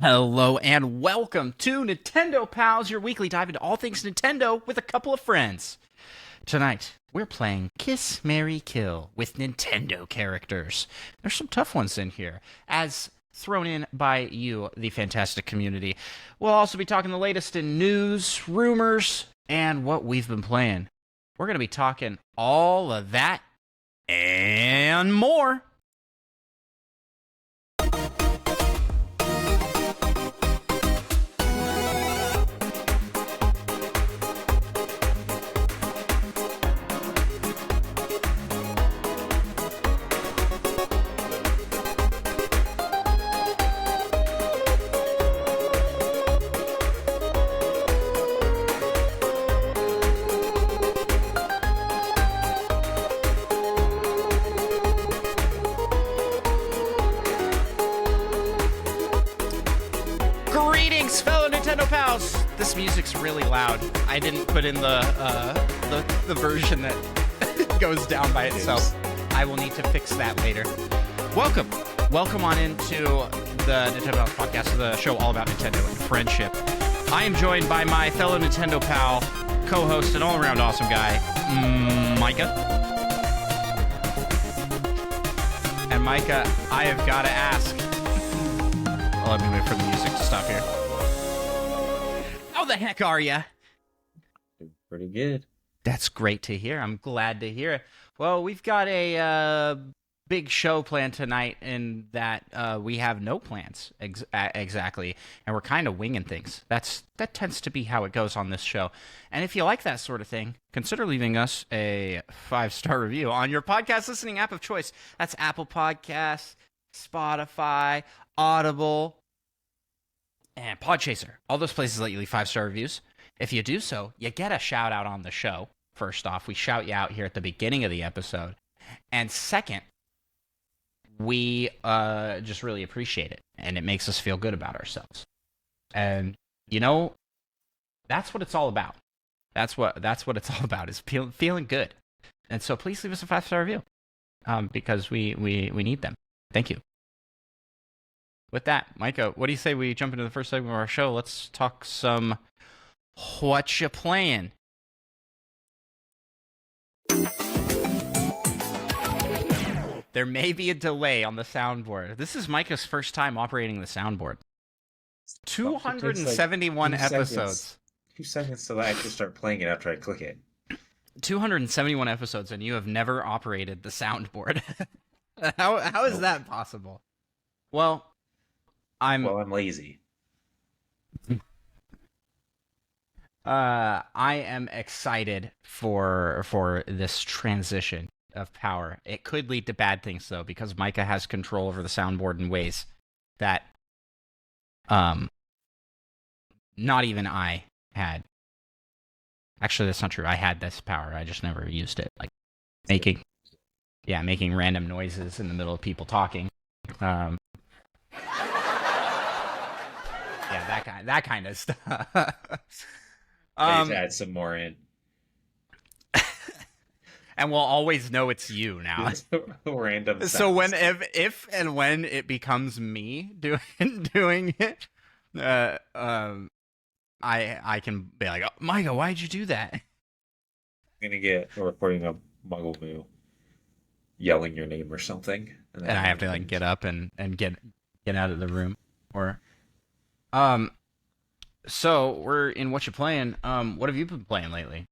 Hello and welcome to Nintendo Pals, your weekly dive into all things Nintendo with a couple of friends. Tonight, we're playing Kiss, Marry, Kill with Nintendo characters. There's some tough ones in here, as thrown in by you, the fantastic community. We'll also be talking the latest in news, rumors, and what we've been playing. We're going to be talking all of that and more. Greetings, fellow Nintendo pals. This music's really loud. I didn't put in the version that goes down by itself. I will need to fix that later. Welcome on into the Nintendo Pals podcast, the show all about Nintendo and friendship. I am joined by my fellow Nintendo pal, co-host, and all-around awesome guy, Micah. And Micah, I have got to ask. Let me wait for the music to stop here. How the heck are ya? Pretty good. That's great to hear. I'm glad to hear it. Well, we've got a big show planned tonight in that we have no plans exactly, and we're kind of winging things. That tends to be how it goes on this show. And if you like that sort of thing, consider leaving us a 5-star review on your podcast listening app of choice. That's Apple Podcasts, Spotify, Audible, and Podchaser. All those places let you leave 5-star reviews. If you do so, you get a shout out on the show. First off, we shout you out here at the beginning of the episode. And second, we just really appreciate it. And it makes us feel good about ourselves. And, you know, that's what it's all about. That's what it's all about, is feeling good. And so please leave us a 5-star review. Because we need them. Thank you. With that, Micah, what do you say we jump into the first segment of our show? Let's talk some what you playing. There may be a delay on the soundboard. This is Micah's first time operating the soundboard. 271 episodes. 2 seconds till I actually start playing it after I click it. 271 episodes, and you have never operated the soundboard. How is that possible? Well, I'm lazy. I am excited for this transition of power. It could lead to bad things though, because Micah has control over the soundboard in ways that not even I had. Actually, that's not true. I had this power. I just never used it. Like making random noises in the middle of people talking. Yeah, that kind of stuff. I need to add some more in. And we'll always know it's you now. Random sounds. So if and when it becomes me doing it, I can be like, oh, Micah, why'd you do that? I'm gonna get a recording of Muggle Moo yelling your name or something, and I have to like get up and get out of the room. Or so we're in what you playing. What have you been playing lately?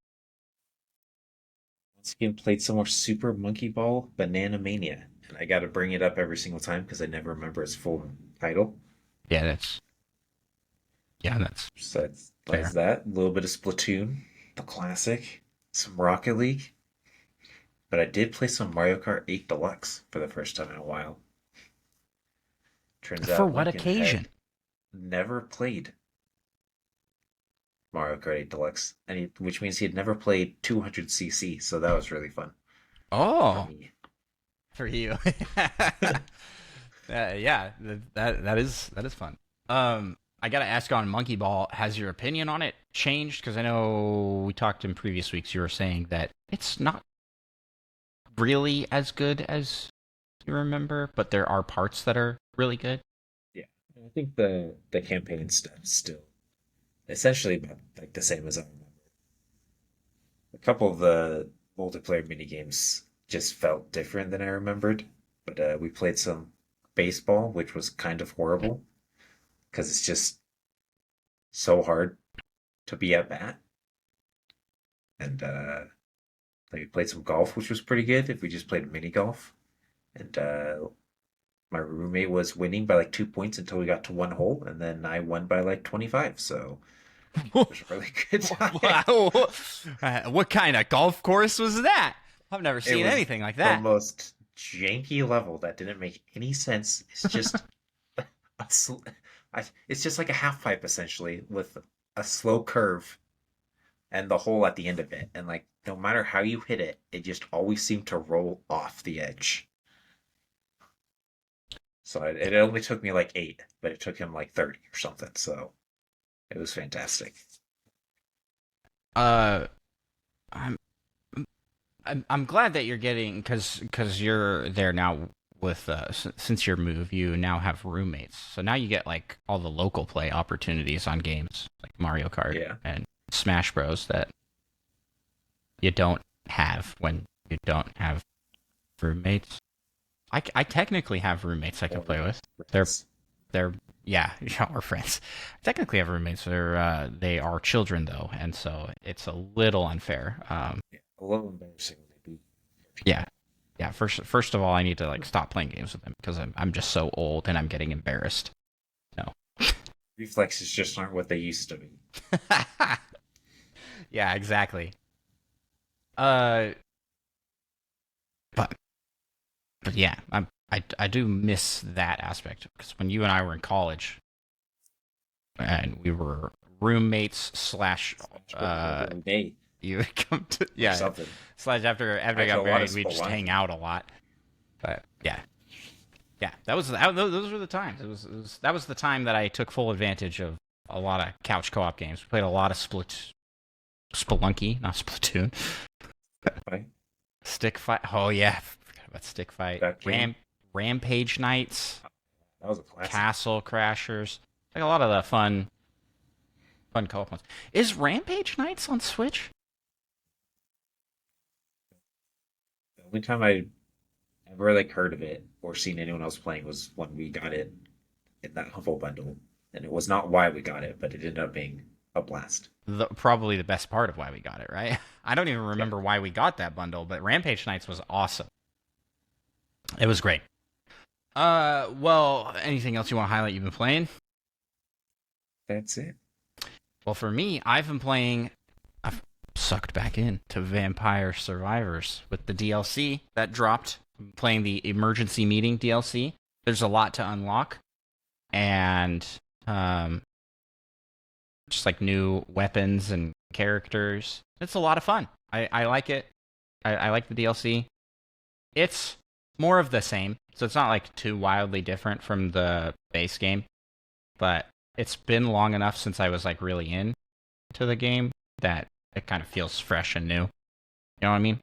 Once again, played some more Super Monkey Ball Banana Mania, and I got to bring it up every single time because I never remember its full title. That's So that's that. A little bit of Splatoon, the classic, some Rocket League, but I did play some Mario Kart 8 Deluxe for the first time in a while. Turns out, for what occasion? Never played Mario Kart 8 Deluxe, which means he had never played 200cc, so that was really fun. Oh, for you. Yeah, that is fun. I gotta ask on Monkey Ball, has your opinion on it changed? Because I know we talked in previous weeks, you were saying that it's not really as good as you remember, but there are parts that are really good. Yeah, I think the campaign stuff still essentially about like the same as I remember. A couple of the multiplayer mini games just felt different than I remembered, but we played some baseball, which was kind of horrible because it's just so hard to be at bat. And like we played some golf, which was pretty good. If we just played mini golf, and my roommate was winning by like 2 points until we got to one hole, and then I won by like 25. So it was a really good time. Wow. What kind of golf course was that? I've never It seen was anything like the that. most janky level that didn't make any sense. It's just a it's just like a half pipe essentially with a slow curve and the hole at the end of it. And like no matter how you hit it, it just always seemed to roll off the edge. So it only took me like 8, but it took him like 30 or something. So it was fantastic. Uh, I'm I'm glad that you're getting because you're there now with since your move you now have roommates, so now you get like all the local play opportunities on games like Mario Kart Yeah. and Smash Bros that you don't have when you don't have roommates. I technically have roommates I can Or play with. They're friends. they're yeah, yeah, we're friends. I technically have roommates. They are children though, and so it's a little unfair. Yeah. A little embarrassing maybe. Yeah, yeah. First of all, I need to like stop playing games with them because I'm just so old and I'm getting embarrassed. No. Reflexes just aren't what they used to be. Yeah, exactly. Uh, but but yeah, I do miss that aspect because when you and I were in college and we were roommates slash Smash Bros every day you would come to or yeah something. slash after I Actually, got a lot of married we'd just hang spelunking. out a lot. But yeah, yeah, those were the times. That was the time that I took full advantage of a lot of couch co-op games. We played a lot of Spelunky, not Splatoon. Right? Stick fight. Oh yeah, forgot about stick fight. That game. Rampage nights, That was a classic. Castle Crashers. Like a lot of the fun co-op ones. Is Rampage nights on Switch? The only time I ever like heard of it or seen anyone else playing was when we got it in that Humble Bundle. And it was not why we got it, but it ended up being a blast. Probably the best part of why we got it, right? I don't even Yeah. remember why we got that bundle, but Rampage Nights was awesome. It was great. Well, anything else you want to highlight you've been playing? That's it. Well, for me, I've been playing. I've sucked back in to Vampire Survivors with the DLC that dropped. I'm playing the Emergency Meeting DLC. There's a lot to unlock, and um, just like new weapons and characters. It's a lot of fun. I like it. I like the DLC. It's more of the same, so it's not like too wildly different from the base game, but it's been long enough since I was like really in to the game that it kind of feels fresh and new. You know what I mean?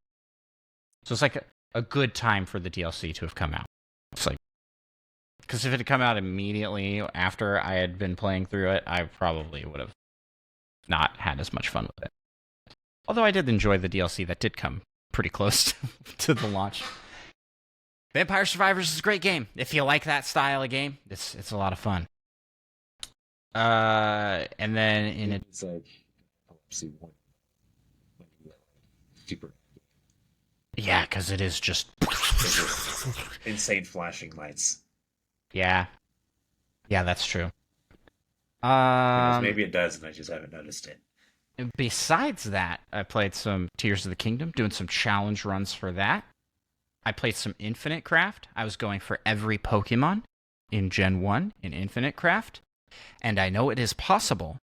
So it's like a good time for the DLC to have come out. It's like because if it had come out immediately after I had been playing through it, I probably would have not had as much fun with it. Although I did enjoy the DLC that did come pretty close to the launch. Vampire Survivors is a great game. If you like that style of game, it's a lot of fun. And then in it, It's like see one when you get like super yeah, because it is just they're just insane flashing lights. yeah, yeah, that's true. Who knows? Um, Maybe it does, and I just haven't noticed it. besides that, I played some Tears of the Kingdom, doing some challenge runs for that. I played some Infinite Craft. I was going for every Pokemon in Gen 1 in Infinite Craft, and I know it is possible,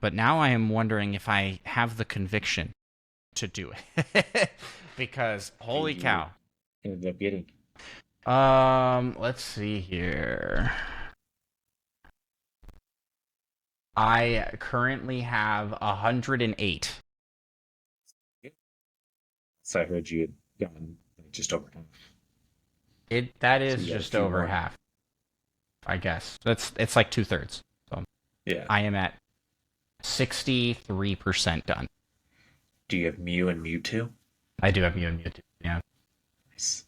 but now I am wondering if I have the conviction to do it. Because holy Did you cow. ended up getting? Let's see here. I currently have 108. So I heard you had gotten like, just over half. That So is you got a just few over more. half. I guess. It's like 2/3. So Yeah. I am at 63% done. Do you have Mew and Mewtwo? I do have Mew and Mewtwo. Yeah. Nice.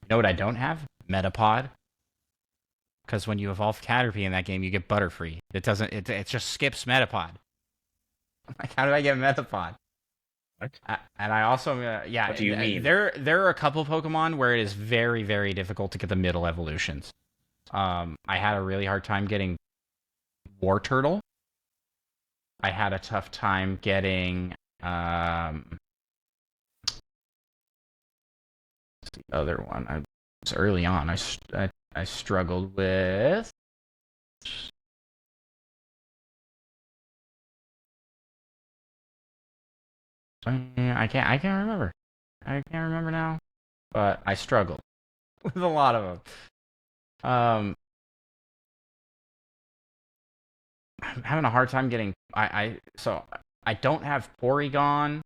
You know what I don't have? Metapod. Because when you evolve Caterpie in that game, you get Butterfree. It doesn't. It just skips Metapod. Like, how did I get Metapod? What? And I also, What do you mean? there are a couple Pokemon where it is very, very difficult to get the middle evolutions. I had a really hard time getting War Turtle. I had a tough time getting the other one. I was early on. I struggled with. I can't remember. I can't remember now. But I struggled with a lot of them. I'm having a hard time getting. So I don't have Porygon.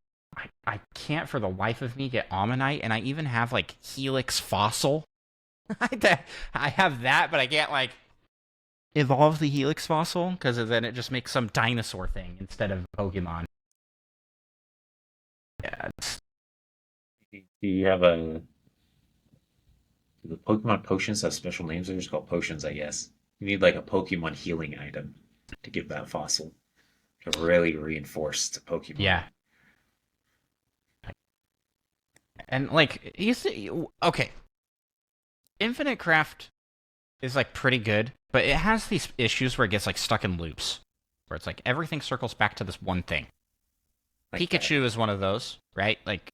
I can't for the life of me get Ammonite, and I even have like Helix Fossil. I have that, but I can't like evolve the Helix Fossil because then it just makes some dinosaur thing instead of Pokemon. Yeah, Do you have a do the Pokemon potions have special names? They're just called potions, I guess. You need like a Pokemon healing item to give that fossil to really reinforce the Pokemon. yeah. And like you see, okay, Infinite Craft is like pretty good, but it has these issues where it gets like stuck in loops, where it's like everything circles back to this one thing. Like that. Pikachu is one of those, right? Like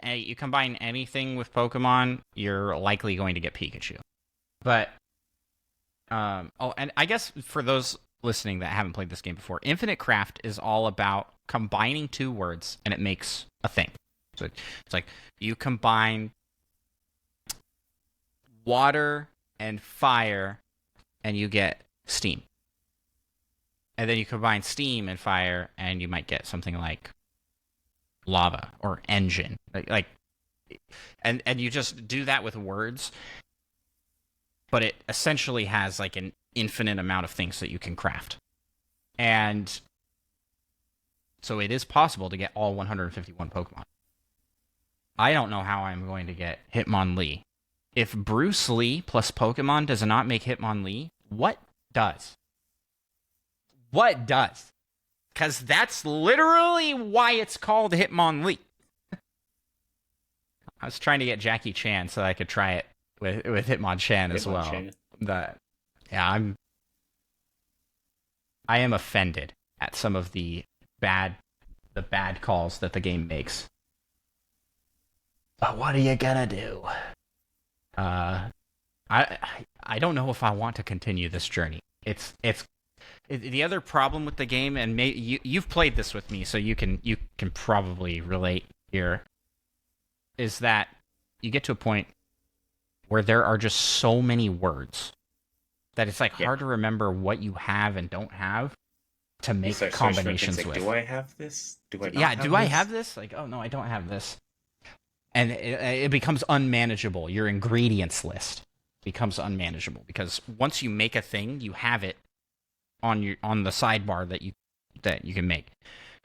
you combine anything with Pokemon, you're likely going to get Pikachu. But and I guess for those listening that haven't played this game before, Infinite Craft is all about combining two words and it makes a thing. So it's like you combine water and fire and you get steam. And then you combine steam and fire and you might get something like lava or engine. And you just do that with words, but it essentially has like an infinite amount of things that you can craft. And so it is possible to get all 151 Pokemon. I don't know how I'm going to get Hitmonlee. If Bruce Lee plus Pokemon does not make Hitmonlee, what does? What does? Because that's literally why it's called Hitmonlee. I was trying to get Jackie Chan so that I could try it with Hitmonchan as well. But yeah, I am offended at some of the bad calls that the game makes. But what are you gonna do? I don't know if I want to continue this journey. It's the other problem with the game, and you've played this with me, so you can probably relate here. Is that you get to a point where there are just so many words that it's like hard to remember what you have and don't have to make combinations like, with. Do I have this? Do I not yeah, have do this? I have this? Like, oh no, I don't have this. And it becomes unmanageable. Your ingredients list becomes unmanageable because once you make a thing, you have it on the sidebar that you can make.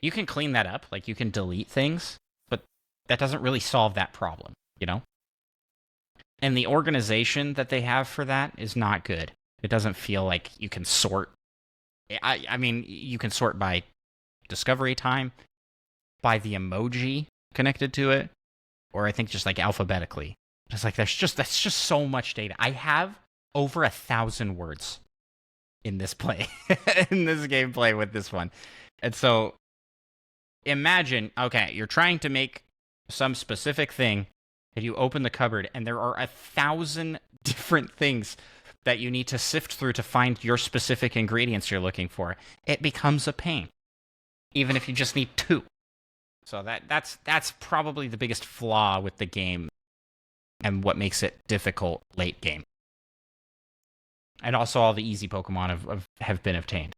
You can clean that up, like you can delete things, but that doesn't really solve that problem, you know? And the organization that they have for that is not good. It doesn't feel like you can sort. I mean, you can sort by discovery time, by the emoji connected to it, or I think just like alphabetically. It's like that's just so much data. I have over 1,000 words in this play, in this gameplay with this one. And so imagine, okay, you're trying to make some specific thing, and you open the cupboard, and there are 1,000 different things that you need to sift through to find your specific ingredients you're looking for. It becomes a pain, even if you just need 2. So that's probably the biggest flaw with the game and what makes it difficult late game. And also all the easy Pokemon have been obtained.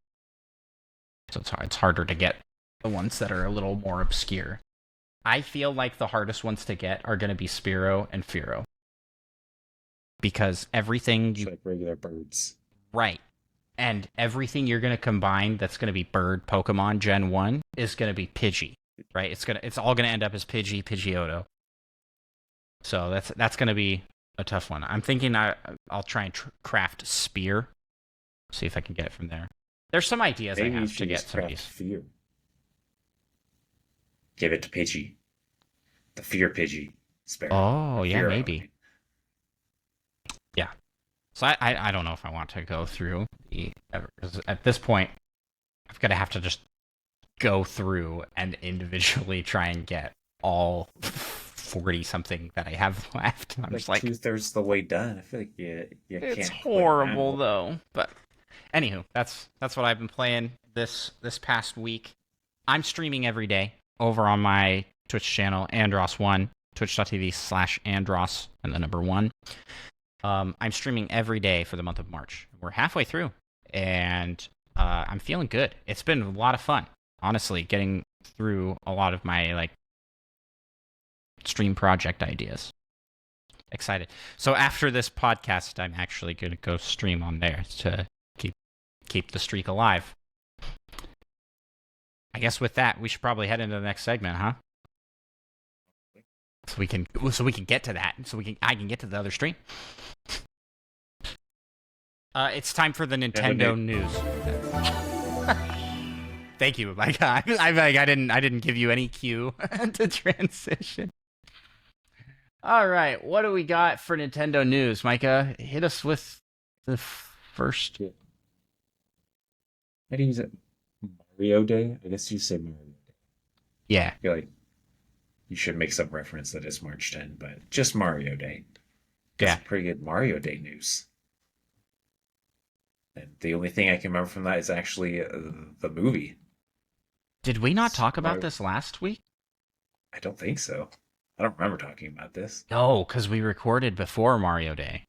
So it's harder to get the ones that are a little more obscure. I feel like the hardest ones to get are going to be Spearow and Fearow. because everything Just you like regular birds. right and everything you're going to combine that's going to be bird Pokemon Gen 1 is going to be Pidgey, right? It's all going to end up as Pidgeotto. So that's going to be a tough one. I'm thinking I'll try and craft Spear, see if I can get it from there. There's some ideas I Maybe you have to should get just some of craft these. fear. Give it to Pidgey. The fear Pidgey Sparrow. Oh, Or yeah, Fearow, I maybe. mean. Yeah. So I don't know if I want to go through the, because at this point I've got to have to just go through and individually try and get all 40 something that I have left. I'm just Like like, 2/3 of the way done. I feel like you it's can't quit horrible now. though. But anywho, that's what I've been playing this past week. I'm streaming every day over on my Twitch channel, Andros1, twitch.tv/Andros and the number one. I'm streaming every day for the month of March. We're halfway through, and I'm feeling good. It's been a lot of fun, honestly, getting through a lot of my like stream project ideas. Excited. So after this podcast, I'm actually going to go stream on there to keep the streak alive. I guess with that, we should probably head into the next segment, huh? So we can get to that. I can get to the other stream. It's time for the Nintendo news. Thank you, Mike. I didn't give you any cue to transition. All right, what do we got for Nintendo news, Micah? Hit us with the first. How do you use it? Mario Day? I guess you say Mario Day. Yeah, I feel like you should make some reference that it's March 10, but just Mario Day. Got yeah. some pretty good Mario Day news. And the only thing I can remember from that is actually the movie. Did we not talk about Mario. this last week? I don't think so. I don't remember talking about this. No, because we recorded before Mario Day.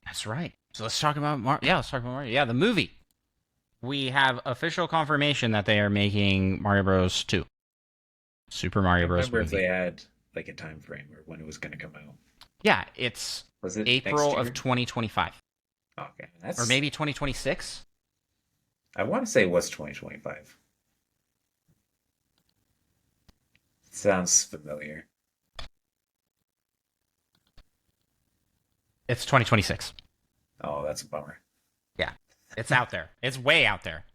That's right. So let's talk about let's talk about Mario. Yeah, the movie. We have official confirmation that they are making Mario Bros. 2. Super I Mario can't Bros. remember if movie. they had like a time frame or when it was going to come out. Yeah, it's Was it next April of year? 2025. Okay, Or that's. maybe 2026? I want to say it was 2025. Sounds familiar. It's 2026. Oh, that's a bummer. Yeah. It's out there. It's way out there.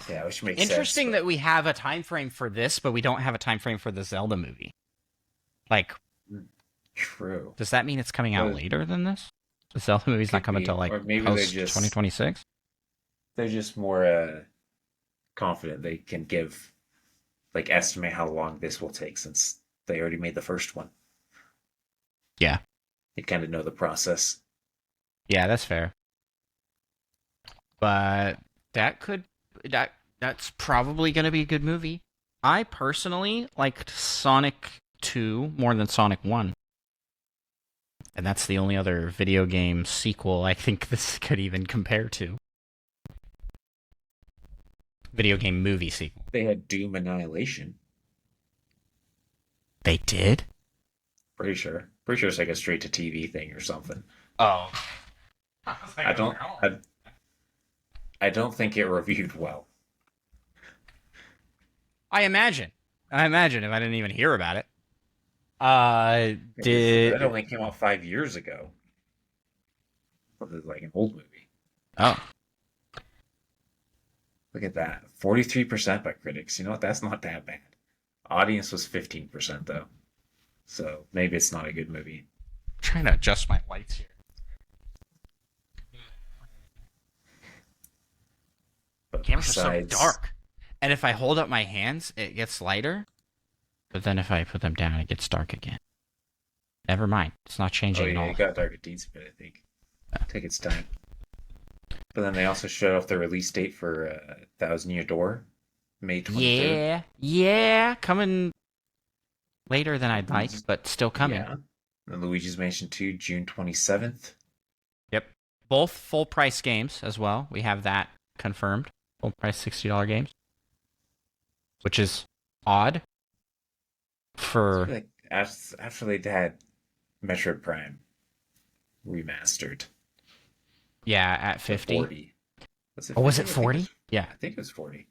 Yeah, which makes Interesting sense. that we have a time frame for this, but we don't have a time frame for the Zelda movie. Like, But true. does that mean it's coming out Well, later than this? The Zelda movie's not could coming be, until like or maybe post 2026? they're just more confident they can give like estimate how long this will take since they already made the first one. Yeah. They kind of know the process. Yeah, that's fair. But that's probably going to be a good movie. I personally liked Sonic 2 more than Sonic 1. And that's the only other video game sequel I think this could even compare to. Video game movie sequel. They had Doom Annihilation. They did? Pretty sure. Pretty sure it's like a straight to TV thing or something. Oh. I don't. I don't think it reviewed well. I imagine. If I didn't even hear about it. That Did only came out 5 years ago. It was like an old movie. Oh. Look at that. 43% by critics. You know what? That's not that bad. Audience was 15% though. So maybe it's not a good movie. I'm trying to adjust my lights here. But Cameras are so besides, dark. And if I hold up my hands, it gets lighter. But then if I put them down, it gets dark again. Never mind. It's not oh changing at yeah, all. it got dark at Dean's bit, I think. Take its time. But then they also showed off the release date for Thousand Year Door, May 23rd. Yeah. Coming later than I'd like, but still coming. Yeah. And Luigi's Mansion 2, June 27th. Yep. Both full price games as well. We have that confirmed. Full price $60 games. Which is odd for Like after they had Metroid Prime, remastered Yeah, at for 50. 40. Was it Oh, was it 50? 40? Yeah. I think it was 40.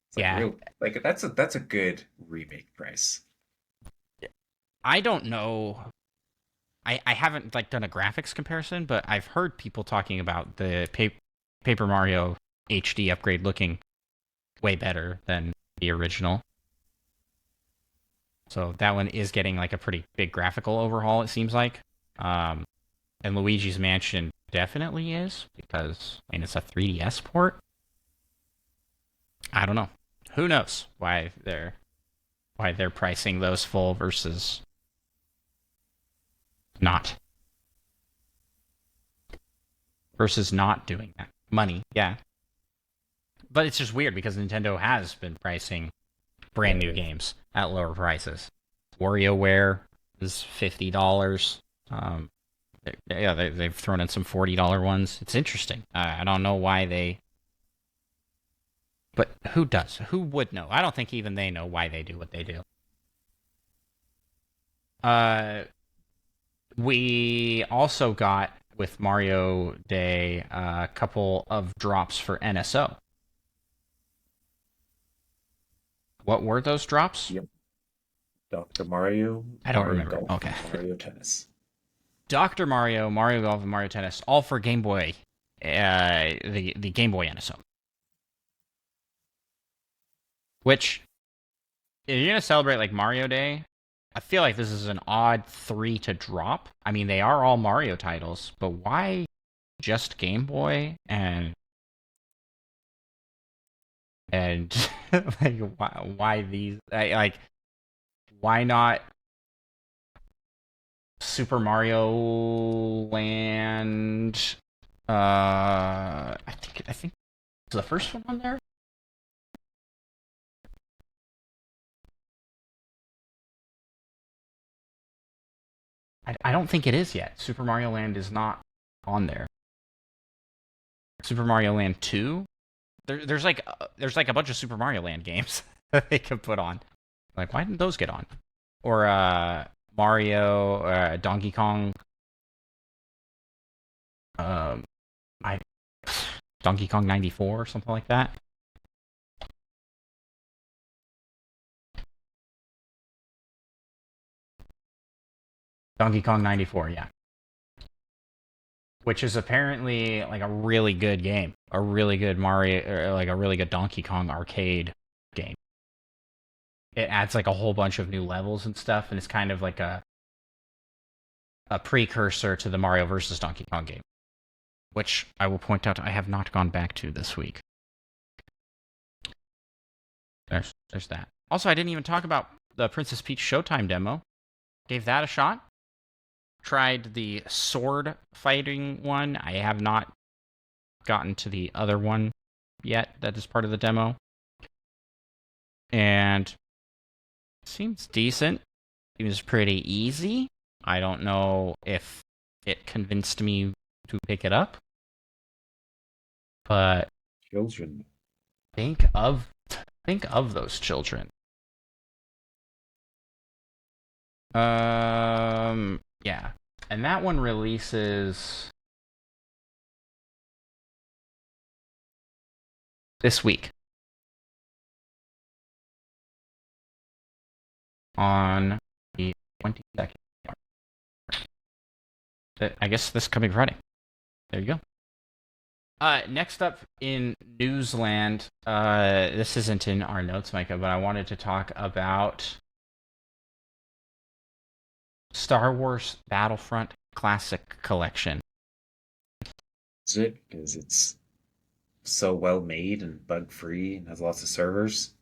It's like Yeah. real like that's a good remake price. I don't know. I haven't like done a graphics comparison, but I've heard people talking about the Paper Mario HD upgrade looking way better than the original. So that one is getting like a pretty big graphical overhaul, it seems like. Um, and Luigi's Mansion definitely is because I mean it's a 3DS port. I don't know. Who knows why they're pricing those full versus not doing that. Money, yeah. But it's just weird because Nintendo has been pricing brand new Yeah. games at lower prices. WarioWare is $50. Um, yeah, they've thrown in some $40 ones. It's interesting. I don't know why they, but who does? Who would know? I don't think even they know why they do what they do. Uh, we also got with Mario Day a couple of drops for NSO. What were those drops? Yep. Dr. Mario, I don't Mario remember. Golf, Okay. and Mario Tennis. Dr. Mario, Mario Golf, and Mario Tennis, all for Game Boy, the Game Boy NSO. Which, if you're gonna celebrate like Mario Day, I feel like this is an odd three to drop. I mean, they are all Mario titles, but why just Game Boy and like why these like why not Super Mario Land? I think is the first one on there. I don't think it is yet. Super Mario Land is not on there. Super Mario Land 2. There's like a bunch of Super Mario Land games that they could put on. Like why didn't those get on? Or Mario, Donkey Kong, um, I Donkey Kong 94 or something like that. Donkey Kong 94, yeah. Which is apparently like a really good game, a really good Mario, or like a really good Donkey Kong arcade game. It adds like a whole bunch of new levels and stuff, and it's kind of like a precursor to the Mario versus Donkey Kong game, which I will point out I have not gone back to this week. There's that. Also, I didn't even talk about the Princess Peach Showtime demo. Gave that a shot. Tried the sword fighting one. I have not gotten to the other one yet that is part of the demo. And seems decent. Seems pretty easy. I don't know if it convinced me to pick it up, but Children. think of those children. Yeah. And that one releases this week on the 22nd. I guess this coming Friday. There you go. Next up in Newsland, this isn't in our notes, Micah, but I wanted to talk about Star Wars Battlefront Classic Collection. Is it? Because it's so well made and bug free and has lots of servers.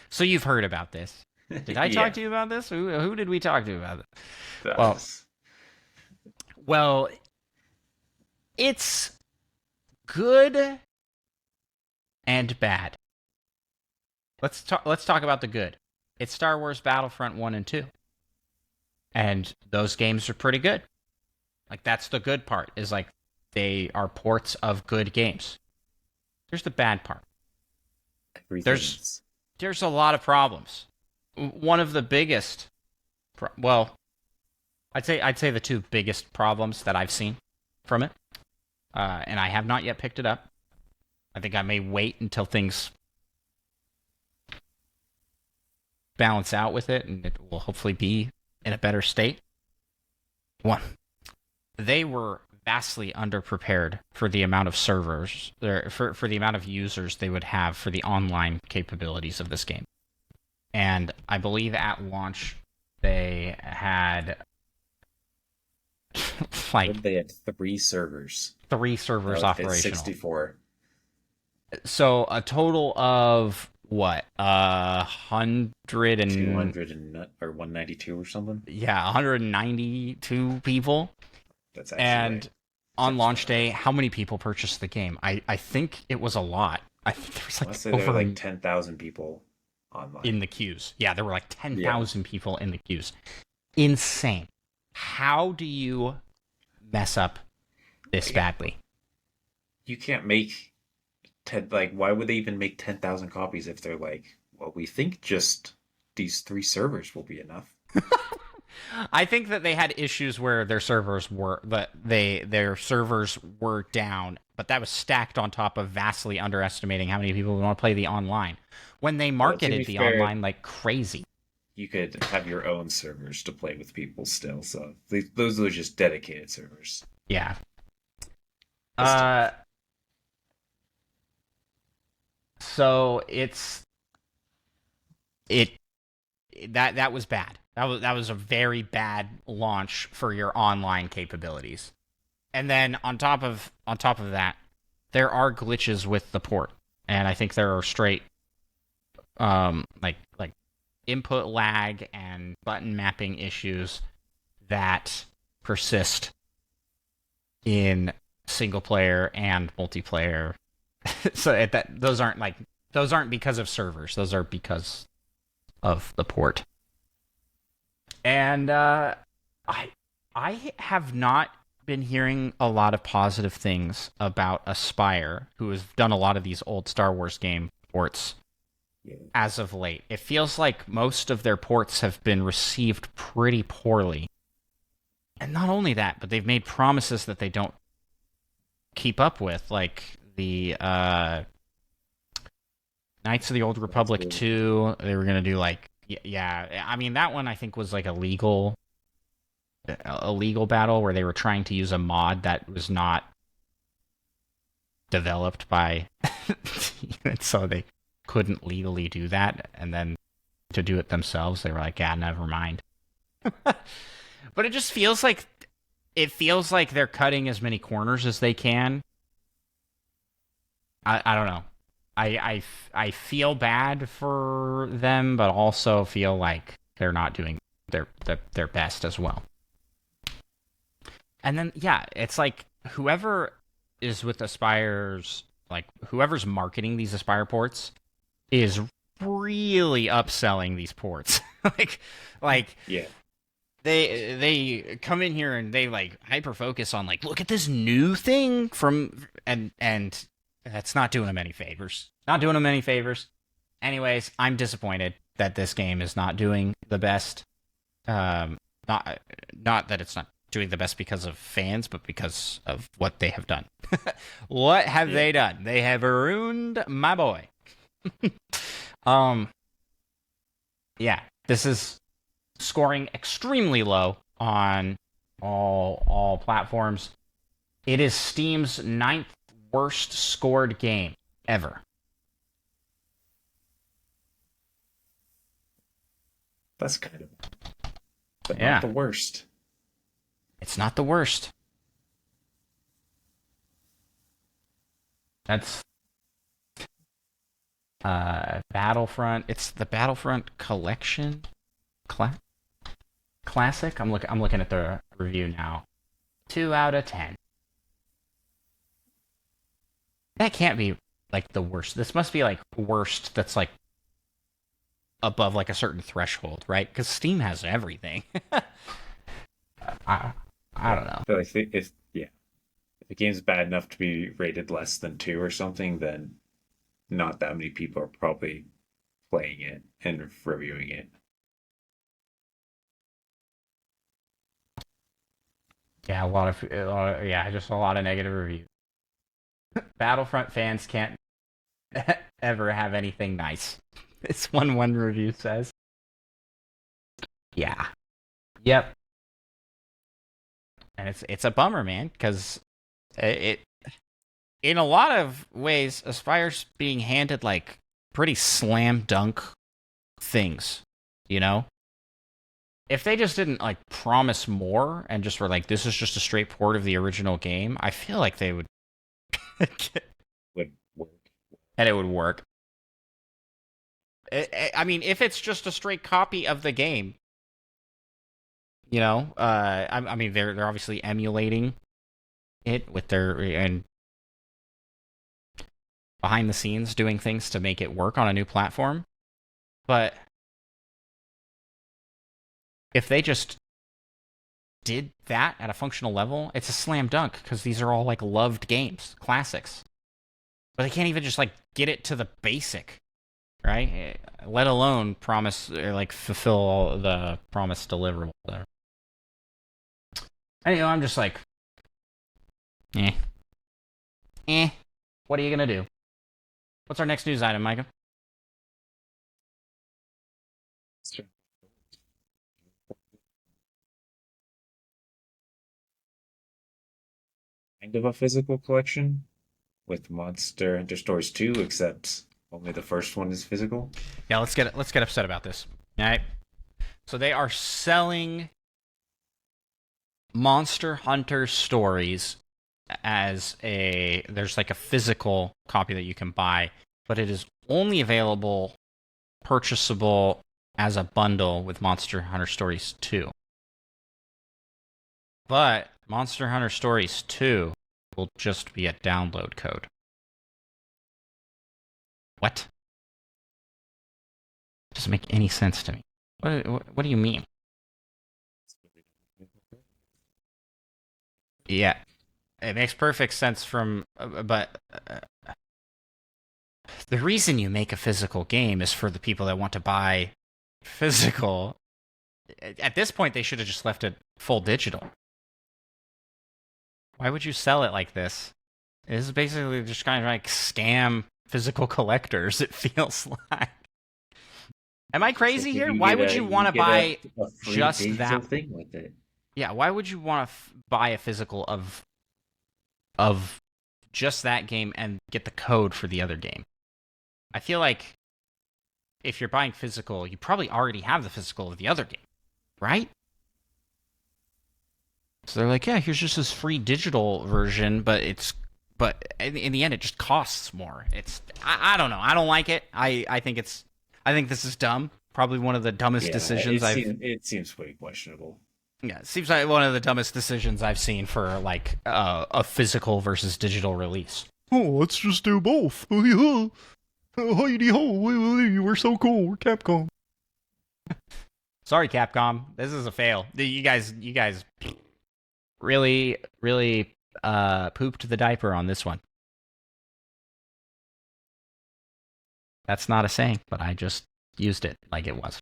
So you've heard about this. Did I talk Yeah, to you about this? Who did we talk to about it? Well, does. well, it's good and bad. Let's talk about the good. It's Star Wars Battlefront 1 and 2. And those games are pretty good. Like that's the good part is like they are ports of good games. Here's the bad part. There's Everything's there's a lot of problems. One of the biggest well, I'd say the two biggest problems that I've seen from it, and I have not yet picked it up. I think I may wait until things balance out with it, and it will hopefully be in a better state. One, they were vastly underprepared for the amount of servers, for the amount of users they would have for the online capabilities of this game. And I believe at launch they had like They had three servers. three That servers would fit operational. 64. So a total of what? 200 and or 192 or something. 192 people. That's actually right. And on Sounds launch about right. day, how many people purchased the game? I think it was a lot. I think there was I want like to say there were over like 10,000 people online. in the queues. Yeah, there were like Yeah. 10,000 people in the queues. Insane. How do you mess up this Like, badly? you can't make 10, like, why would they even make 10,000 copies if they're like, well, we think just these three servers will be enough. I think that they had issues where their servers were down, but that was stacked on top of vastly underestimating how many people would want to play the online when they Well, to be marketed the fair, online like crazy. you could have your own servers to play with people still. So those are just dedicated servers. Yeah. It's Uh tough. so it that was bad. That was a very bad launch for your online capabilities. And then on top of that, there are glitches with the port. And I think there are straight like input lag and button mapping issues that persist in single player and multiplayer. Those aren't because of servers. Those are because of the port. And I have not been hearing a lot of positive things about Aspire, who has done a lot of these old Star Wars game ports Yeah. as of late. It feels like most of their ports have been received pretty poorly. And not only that, but they've made promises that they don't keep up with, like the Knights of the Old That's Republic good. 2. They were going to do like yeah, I mean that one I think was like a legal battle where they were trying to use a mod that was not developed by and so they couldn't legally do that, and then to do it themselves they were like, yeah, never mind. But it feels like they're cutting as many corners as they can. I don't know. I feel bad for them, but also feel like they're not doing their best as well. And then yeah, it's like whoever is with Aspire's, like whoever's marketing these Aspire ports is really upselling these ports. like like Yeah. they come in here and they like hyper focus on like, look at this new thing from, and that's not doing them any favors. Not doing them any favors. Anyways, I'm disappointed that this game is not doing the best. Not not that it's not doing the best because of fans, but because of what they have done. What have Yeah. they done? They have ruined my boy. um, yeah, this is scoring extremely low on all platforms. It is Steam's ninth worst scored game ever. That's kind of, but not Yeah, the worst. it's not the worst. That's Battlefront. It's the Battlefront collection. Cla- Classic. I'm looking at the review now. 2 out of 10. That can't be like the worst. This must be like worst. That's like above like a certain threshold, right? Because Steam has everything. I I Yeah. don't know. I feel like if yeah, if the game's bad enough to be rated less than two or something, then not that many people are probably playing it and reviewing it. Yeah, yeah, just a lot of negative reviews. Battlefront fans can't ever have anything nice. This one review says. Yeah. Yep. And it's a bummer, man, because it in a lot of ways Aspire's being handed like pretty slam dunk things, you know? If they just didn't like promise more and just were like, this is just a straight port of the original game, I feel like they would and Would work. it would work. I mean, if it's just a straight copy of the game, I mean, they're obviously emulating it with their and behind the scenes doing things to make it work on a new platform. But if they just did that at a functional level, it's a slam dunk because these are all like loved games, classics. But they can't even just like get it to the basic, right? Let alone promise or like fulfill all the promised deliverable there. And, I'm just like, eh, eh. What are you gonna do? What's our next news item, Micah? Kind of a physical collection with Monster Hunter Stories 2, except only the first one is physical. Yeah, let's get upset about this. All right. So they are selling Monster Hunter Stories as there's like a physical copy that you can buy, but it is only available purchasable as a bundle with Monster Hunter Stories 2. But Monster Hunter Stories 2 will just be a download code. What? Doesn't make any sense to me. What do you mean? Yeah, it makes perfect sense but the reason you make a physical game is for the people that want to buy physical. At this point, they should have just left it full digital. Why would you sell it like this? This is basically just kind of like scam physical collectors, it feels like. Am I crazy here? Why would you want to buy a free just digital that? thing with it? Yeah, why would you want to buy a physical of just that game and get the code for the other game? I feel like if you're buying physical, you probably already have the physical of the other game, right? So they're like, yeah, here's just this free digital version, but in the end, it just costs more. I don't know. I don't like it. I think this is dumb. Probably one of the dumbest Yeah, decisions it seems pretty questionable. Yeah, it seems like one of the dumbest decisions I've seen for like a physical versus digital release. Oh, let's just do both. Heidi ho, we're so cool. We're Capcom. Sorry, Capcom. This is a fail. You guys really, really pooped the diaper on this one. That's not a saying, but I just used it like it was.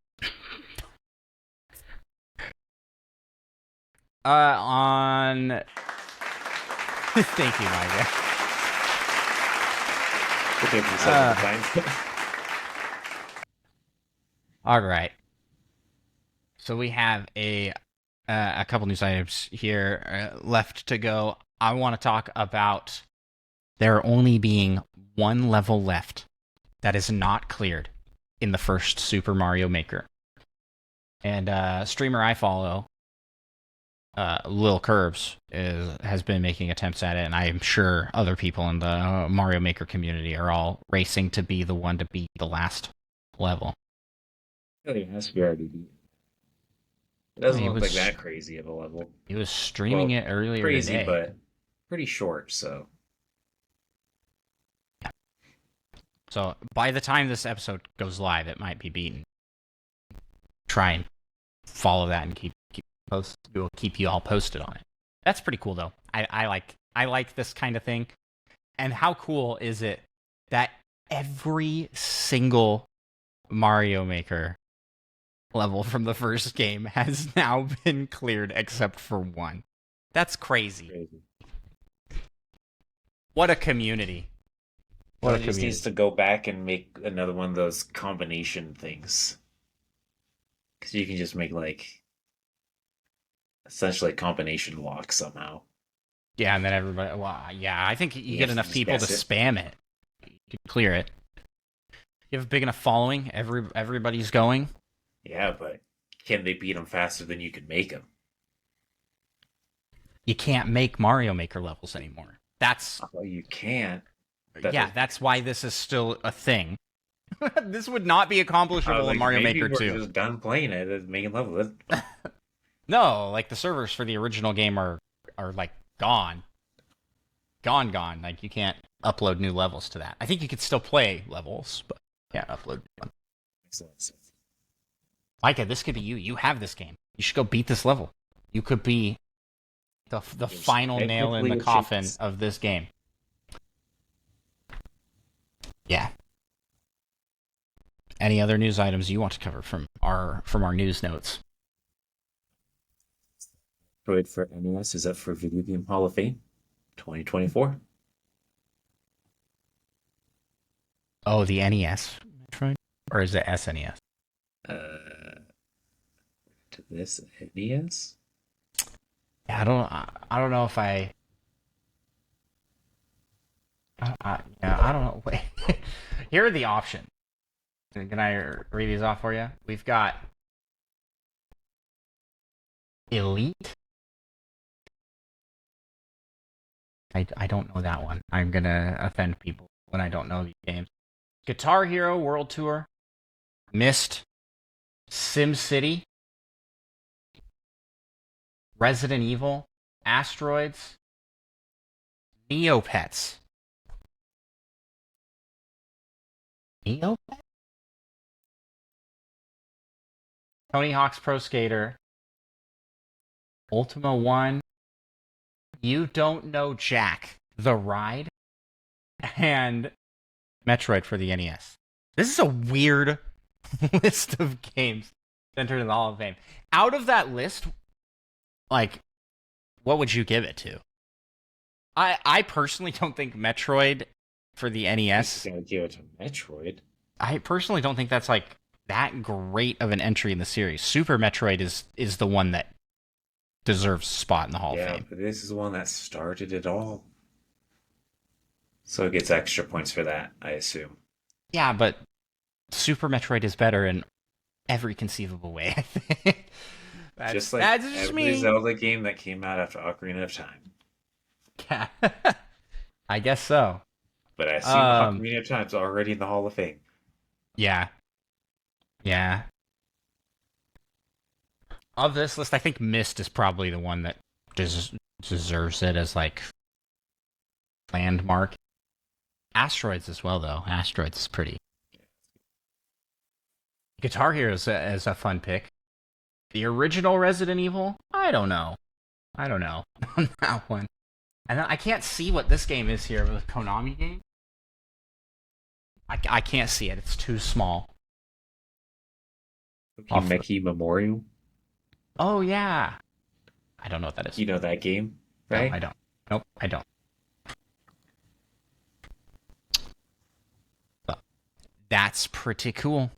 On. Thank you, Micah. All right. So we have a couple news items here left to go. I want to talk about there only being one level left that is not cleared in the first Super Mario Maker. And streamer I follow, Lil Curbs, has been making attempts at it, and I'm sure other people in the Mario Maker community are all racing to be the one to beat the last level. It has to be already beat. It doesn't look like that crazy of a level. He was streaming it earlier crazy, today. but pretty short, so. So by the time this episode goes live, it might be beaten. Try and follow that and we'll keep you all posted on it. That's pretty cool, though. I like this kind of thing. And how cool is it that every single Mario Maker level from the first game has now been cleared except for one. That's crazy. Crazy. What a community. What Well, a it just needs community. to go back and make another one of those combination things. Because you can just make like essentially a combination lock somehow. Yeah, and then everybody. Well, yeah, I think you You get have to enough just people to guess it. spam it. You can clear it. You have a big enough following. Everybody's going. Yeah, but can they beat them faster than you can make them? You can't make Mario Maker levels anymore. That's Well, you can't. That yeah. doesn't make That's why this is still a thing. This would not be I was accomplishable in like, Mario maybe Maker we're 2. just done playing it and making levels. No, like the servers for the original game are like gone, gone. Like you can't upload new levels to that. I think you could still play levels, but can't upload new ones. Micah, this could be you. You have this game. You should go beat this level. You could be the There's final nail in technically the a coffin chance. of this game. Yeah. Any other news items you want to cover from our news notes? Android for NES is up for Video Game Hall of Fame 2024. Oh, the NES, Metroid, or is it SNES? Uh, to this NES? Yeah, I don't know if yeah, I don't know. Wait, here are the options. Can I read these off for you? We've got Elite. I don't know that one. I'm gonna offend people when I don't know these games. Guitar Hero World Tour, Myst, Sim City, Resident Evil, Asteroids, Neopets. Neopets? Tony Hawk's Pro Skater, Ultima 1, You Don't Know Jack, The Ride, and Metroid for the NES. This is a weird list of games entered in the Hall of Fame. Out of that list, like, what would you give it to? I personally don't think Metroid for the He's NES. gonna give it to Metroid. I personally don't think that's like that great of an entry in the series. Super Metroid is the one that deserves a spot in the Hall of Yeah, Fame. but this is the one that started it all. So it gets extra points for that, I assume. Yeah, but Super Metroid is better in every conceivable way. I think Just like that's just every me. Zelda game that came out after Ocarina of Time. Yeah, I guess so. But I assume Um, Ocarina of Time's already in the Hall of Fame. yeah, yeah. Of this list, I think Mist is probably the one that deserves it as like landmark. Asteroids as well, though. Asteroids is pretty. Guitar Hero is a fun pick. The original Resident Evil, I don't know. I don't know on that one. And then I can't see what this game is here. The Konami game. I can't see it. It's too small. Off. Meki Memorial. Oh yeah. I don't know what that is. You know that game, No, right? I don't. Nope, I don't. But that's pretty cool.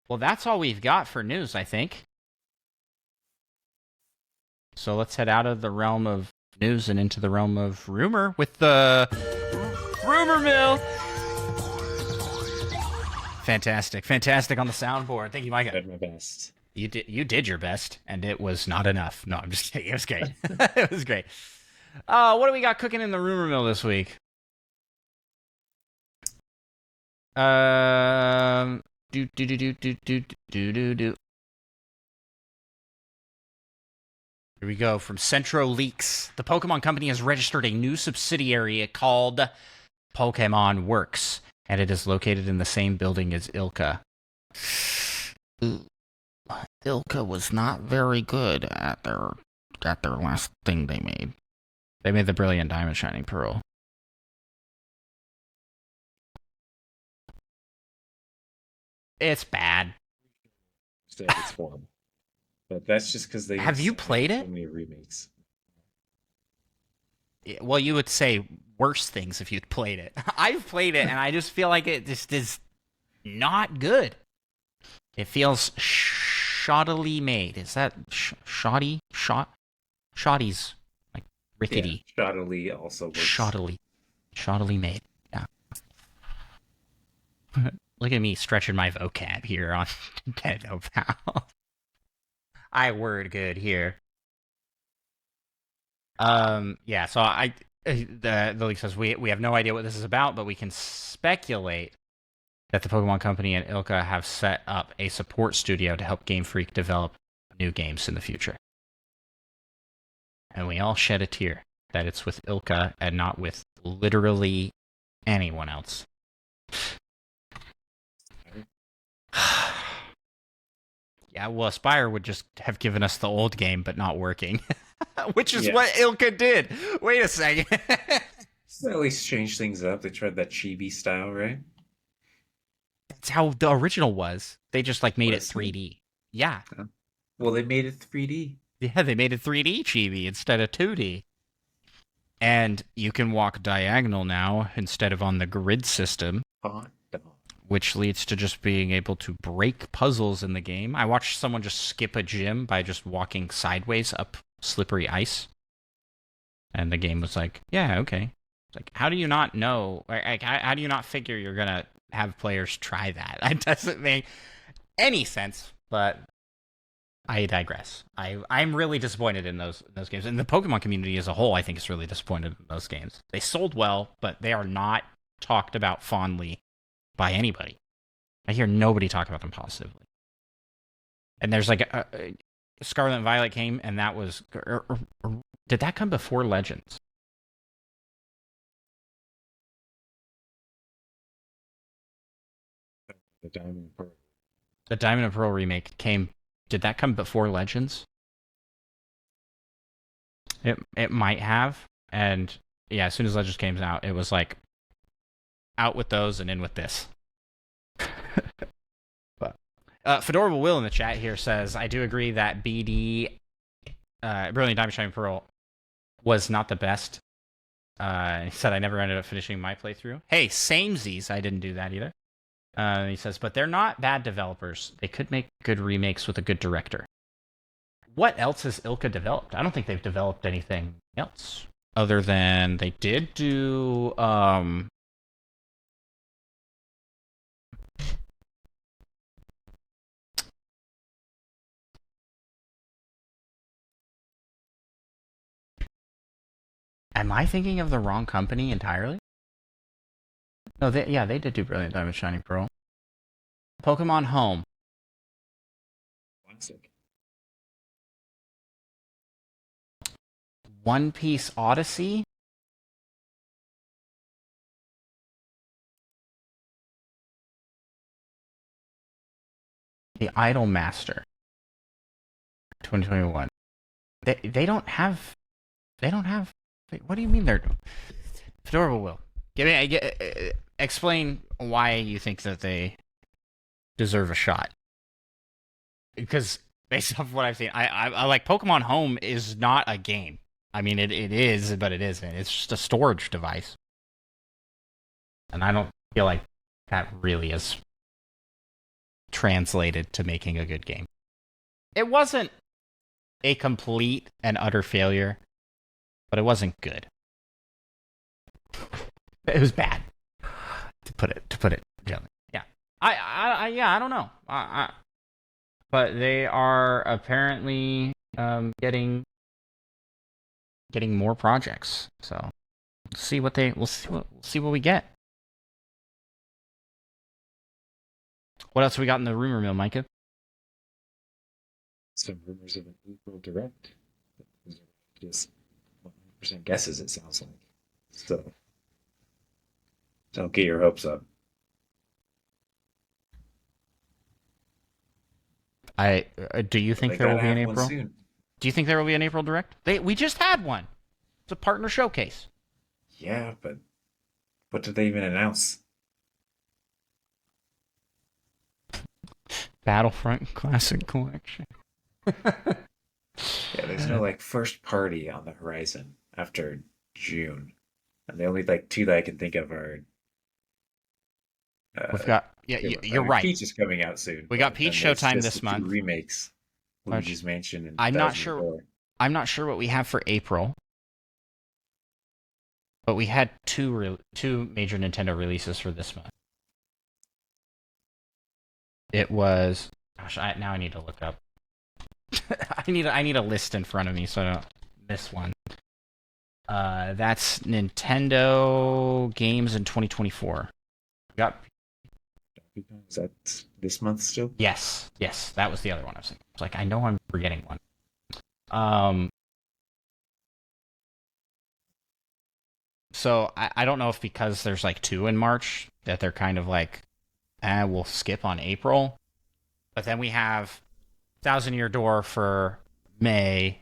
Well, that's all we've got for news, I think. So let's head out of the realm of news and into the realm of rumor with the rumor mill. Fantastic, fantastic on the soundboard. Thank you, Micah. Tried my best. You did your best, and it was not enough. No, I'm just kidding. It was great. It was great. What do we got cooking in the rumor mill this week? Do. Here we go from Centro Leaks. The Pokemon Company has registered a new subsidiary called Pokemon Works, and it is located in the same building as Ilka. Ilka was not very good at their last thing they made. They made the Brilliant Diamond Shining Pearl. It's bad. It's horrible. But that's just because they Have you played so it? many remakes. well, you would say worse things if you'd played it. I've played it, and I just feel like it just is not good. It feels shoddily made. Is that shoddy? Shoddy's like Yeah, rickety. shoddily also works. Shoddily made. Yeah. Look at me stretching my vocab here on Dead Pal. I word good here. Yeah, so the leak says we have no idea what this is about, but we can speculate that the Pokemon Company and ILCA have set up a support studio to help Game Freak develop new games in the future. And we all shed a tear that it's with ILCA and not with literally anyone else. Yeah, well, Aspire would just have given us the old game, but not working. Which is Yeah. what ILCA did. Wait a second. So at least change things up. They tried that chibi style, right? That's how the original was. They just like made it Was it? 3D. Yeah. Huh? Well, they made it 3D. Yeah, they made it 3D chibi instead of 2D. And you can walk diagonal now instead of on the grid system, Hot dog. which leads to just being able to break puzzles in the game. I watched someone just skip a gym by just walking sideways up slippery ice. And the game was like, yeah, okay. It's like, how do you not know? Like, how do you not figure you're going to have players try that? That doesn't make any sense, but I digress. I'm really disappointed in those games. And the Pokemon community as a whole, I think, is really disappointed in those games. They sold well, but they are not talked about fondly by anybody. I hear nobody talk about them positively. And there's like Scarlet and Violet came, and that was. Did that come before Legends? The Diamond Pearl. The Diamond and Pearl remake came. Did that come before Legends? It might have. And yeah, as soon as Legends came out, it was like out with those and in with this. But Fedorable Will in the chat here says, I do agree that BD, Brilliant Diamond Shining Pearl, was not the best. He said, I never ended up finishing my playthrough. Hey, samesies, I didn't do that either. He says, but they're not bad developers. They could make good remakes with a good director. What else has ILCA developed? I don't think they've developed anything else. Other than they did do am I thinking of the wrong company entirely? No, they did do Brilliant Diamond Shining Pearl. Pokemon Home. Classic. One Piece Odyssey. The Idol Master. 2021. They don't have. They don't have. Wait, what do you mean they're? Fedorable Will. Explain why you think that they deserve a shot. Because based off what I've seen, I like Pokemon Home is not a game. I mean, it is, but it isn't. It's just a storage device. And I don't feel like that really is translated to making a good game. It wasn't a complete and utter failure, but it wasn't good. It was bad, to put it gently. Yeah, I don't know. But they are apparently getting more projects. So we'll see what we get. What else we got in the rumor mill, Micah? Some rumors of an April Direct. Just 100% guesses, it sounds like. So don't get your hopes up. Do you think They there will gotta be an have one April? soon. Do you think there will be an April Direct? We just had one. It's a partner showcase. Yeah, but what did they even announce? Battlefront Classic Collection. Yeah, there's no like first party on the horizon after June. And the only like two that I can think of are We've uh got yeah, okay, you're I mean right. Peach is coming out soon, We got but Peach then there's Showtime just the this two month, remakes, which Luigi's Mansion and I'm not Thousand Year sure. Door. I'm not sure what we have for April, but we had two major Nintendo releases for this month. It was gosh, now I need to look up. I need a list in front of me so I don't miss one. That's Nintendo games in 2024. We got Is that this month still? yes, that was the other one I was thinking. It's like I know I'm forgetting one. Um, so I don't know if because there's like two in March that they're kind of like, we'll skip on April, but then we have Thousand Year Door for May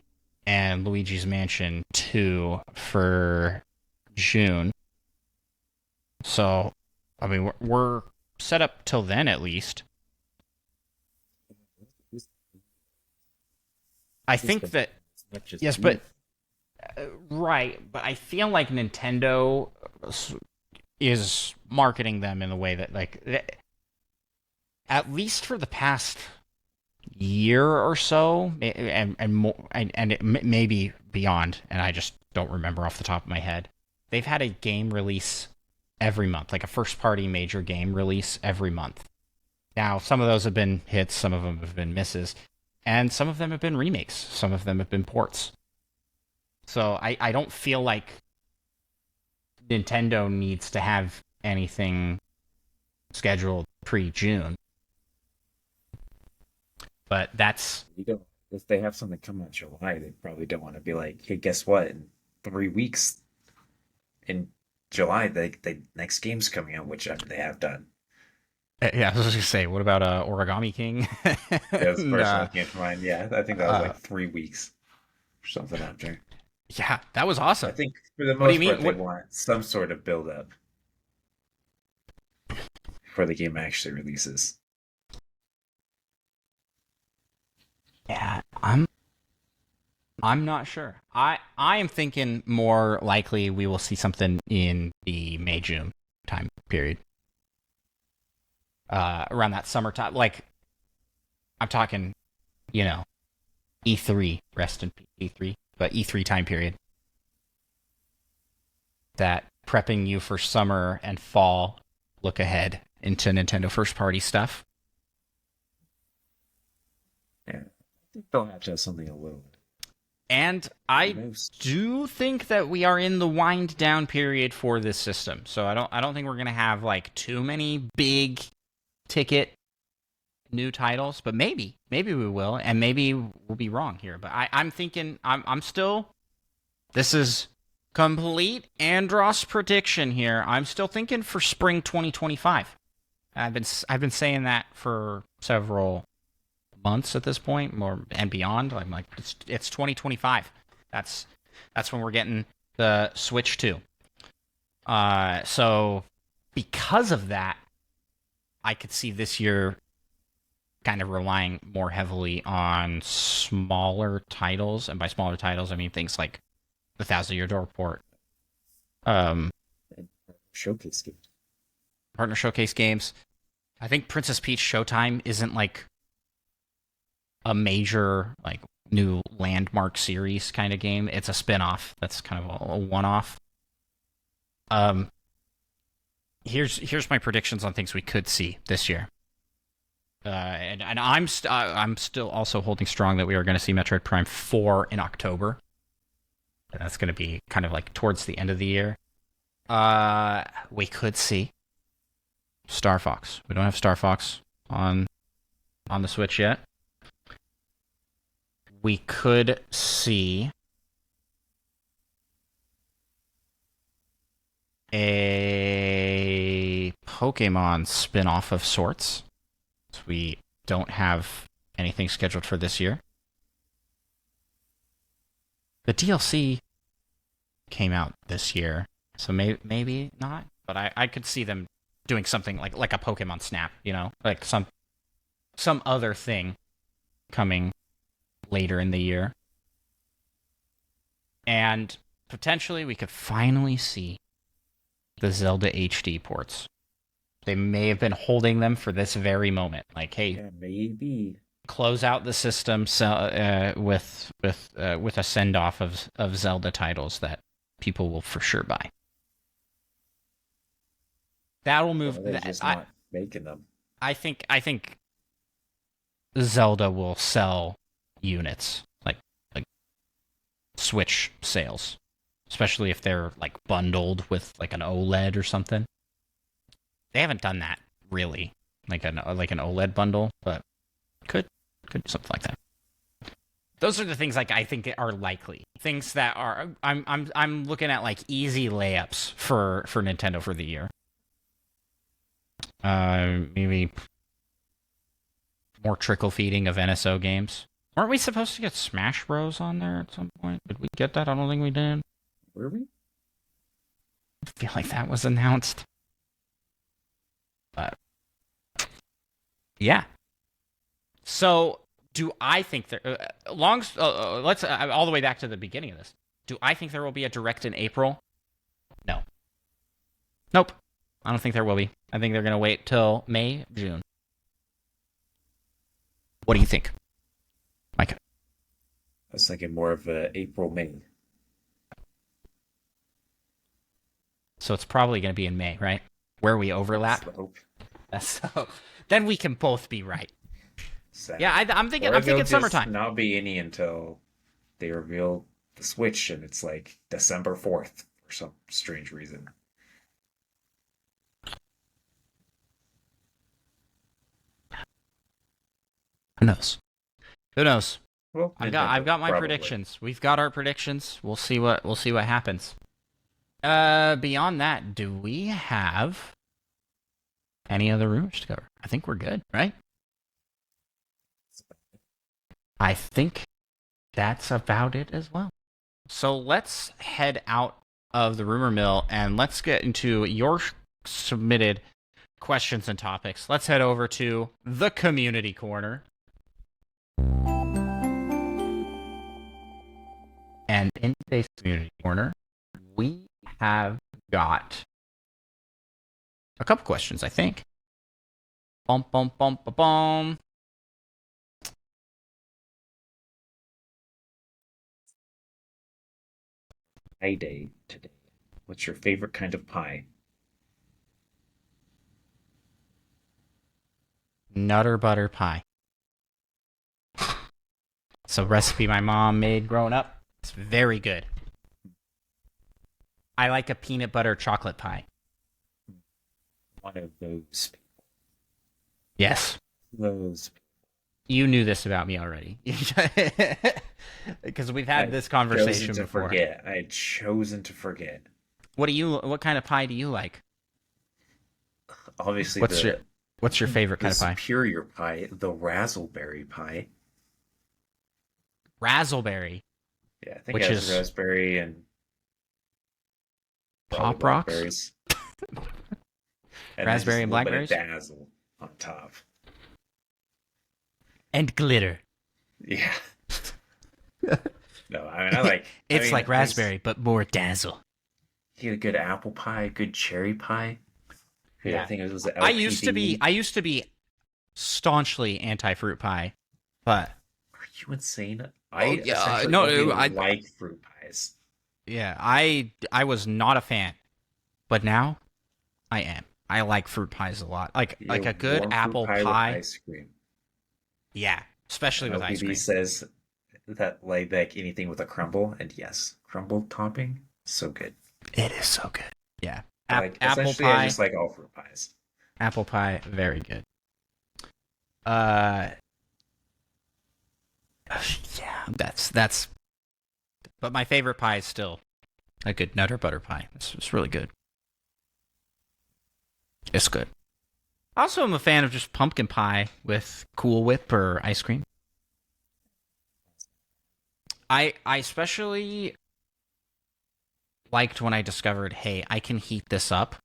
and Luigi's Mansion 2 for June. So, I mean, we're set up till then at least. I It's think been that as much as yes, me. but right, but I feel like Nintendo is marketing them in a way that like at least for the past year or so and more and it maybe beyond and I just don't remember off the top of my head. They've had a game release every month, like a first party major game release every month. Now, some of those have been hits, some of them have been misses, and some of them have been remakes, some of them have been ports. So I don't feel like Nintendo needs to have anything scheduled pre June. But that's You don't. If they have something come out in July, they probably don't want to be like, hey, guess what? In 3 weeks in July, the next game's coming out, which they have done. yeah. I was just gonna say, what about Origami King? That was the and, first one that came to mind. Yeah, I think that was uh, like 3 weeks or something after. yeah, that was I awesome. think for the What do you most mean? part, they What? want some sort of build up before the game actually releases. Yeah, I'm not sure. I am thinking more likely we will see something in the May June time period. Around that summertime, like I'm talking, you know, E3, rest in peace, E3, but E3 time period. That prepping you for summer and fall look ahead into Nintendo first party stuff. Yeah, I think they'll have to have something a little. And Who I knows? do think that we are in the wind down period for this system. So I don't think we're gonna have like too many big ticket new titles, but maybe we will, and maybe we'll be wrong here. But I'm thinking I'm still this is complete Andros prediction here. I'm still thinking for spring 2025. I've been saying that for several months at this point, more and beyond. I'm like it's 2025. That's that's when we're getting the Switch 2. So because of that, I could see this year kind of relying more heavily on smaller titles, and by smaller titles, I mean things like the Thousand Year Door port, um, And showcase game. partner showcase games. I think Princess Peach Showtime isn't like a major like new landmark series kind of game. It's a spin-off. That's kind of a one-off. Um, here's my predictions on things we could see this year. And I'm still also holding strong that we are going to see Metroid Prime 4 in October. And that's going to be kind of like towards the end of the year. We could see Star Fox. We don't have Star Fox on the Switch yet. We could see a Pokemon spin-off of sorts. We don't have anything scheduled for this year. The DLC came out this year, so maybe not. But I could see them doing something like a Pokemon Snap, you know, like some other thing coming later in the year. And potentially we could finally see the Zelda HD ports. They may have been holding them for this very moment. Like, hey, Yeah, maybe. close out the system with a send off of Zelda titles that people will for sure buy. That'll Or move. are they just I not making them? I think Zelda will sell units like Switch sales, especially if they're like bundled with like an OLED or something. They haven't done that really, like an OLED bundle, but could could something like that. Those are the things like I think are likely. Things that are I'm looking at like easy layups for Nintendo for the year. Maybe more trickle feeding of NSO games. Weren't we supposed to get Smash Bros on there at some point? Did we get that? I don't think we did. Were we? I feel like that was announced. But yeah. So do I think there? Let's all the way back to the beginning of this. Do I think there will be a direct in April? No. Nope. I don't think there will be. I think they're gonna wait till May, June. What do you think, Mike? I was thinking more of April, May. So it's probably gonna be in May, right? Where we That's overlap. the hope. So then we can both be right. Yeah, Sadly. I'm thinking. Or I'm there'll thinking just summertime. not be any until they reveal the Switch and it's like December 4th for some strange reason. Who knows? Who knows? Well, I've Nintendo, got my probably. predictions. We've got our predictions. We'll see what happens. Beyond that, do we have any other rumors to cover? I think we're good, right? I think that's about it as well. So let's head out of the rumor mill and let's get into your submitted questions and topics. Let's head over to the community corner. And in today's community corner, we have got a couple questions, I think. Bum, bum, bum, bum, bum. Pie Day today. What's your favorite kind of pie? Nutter butter pie. It's a recipe my mom made growing up. It's very good. I like a peanut butter chocolate pie. One of Yes. those. You knew this about me already. Because we've had I'd this chosen conversation to before. forget. I had chosen to forget. What kind of pie do you like? Obviously, What's your favorite the kind of pie? superior pie, the raspberry pie. Raspberry, Yeah, I think which it has is raspberry and probably Pop Rocks, blackberries, and then just raspberry a and little bit of blackberries, dazzle on top. and glitter. Yeah. No, I mean I like. I It's mean, like raspberry, but more dazzle. you get a good apple pie, a good cherry pie. Yeah, I Yeah, think it was I used to be LPD. I used to be staunchly anti fruit pie, but Are you insane? oh I yeah, essentially no, only I like fruit pies. yeah, I was not a fan, but now I am. I like fruit pies a lot. Like Your a good warm fruit apple pie with pie. ice cream. Yeah, especially And with ice LPD cream. says that like anything with a crumble, and yes, crumble topping, so good. It is so good. Yeah, Like apple essentially, I pie, just like all fruit pies. apple pie, very good. Uh, yeah, that's. But my favorite pie is still a good nutter butter pie. It's really good. It's good. Also, I'm a fan of just pumpkin pie with Cool Whip or ice cream. I especially liked when I discovered, hey, I can heat this up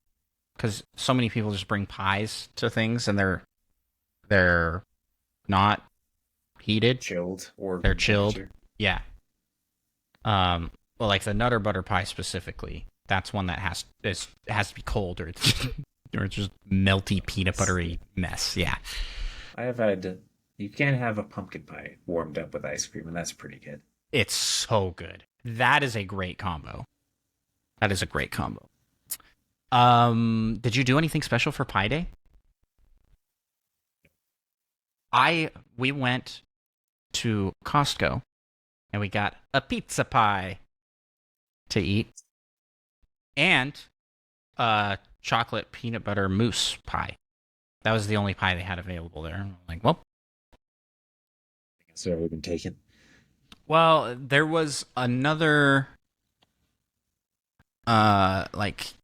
because so many people just bring pies to things and they're not heated. Chilled or They're room chilled. temperature. Yeah. Um, well, like the Nutter Butter Pie specifically. That's one that has to be cold, or it's just melty peanut buttery mess. Yeah, I have had. You can have a pumpkin pie warmed up with ice cream, and that's pretty good. it's so good. That is a great combo. That is a great combo. Did you do anything special for Pie Day? We went to Costco and we got a pizza pie to eat and a chocolate peanut butter mousse pie. That was the only pie they had available there. I'm like, So we've been taken. well, there was another like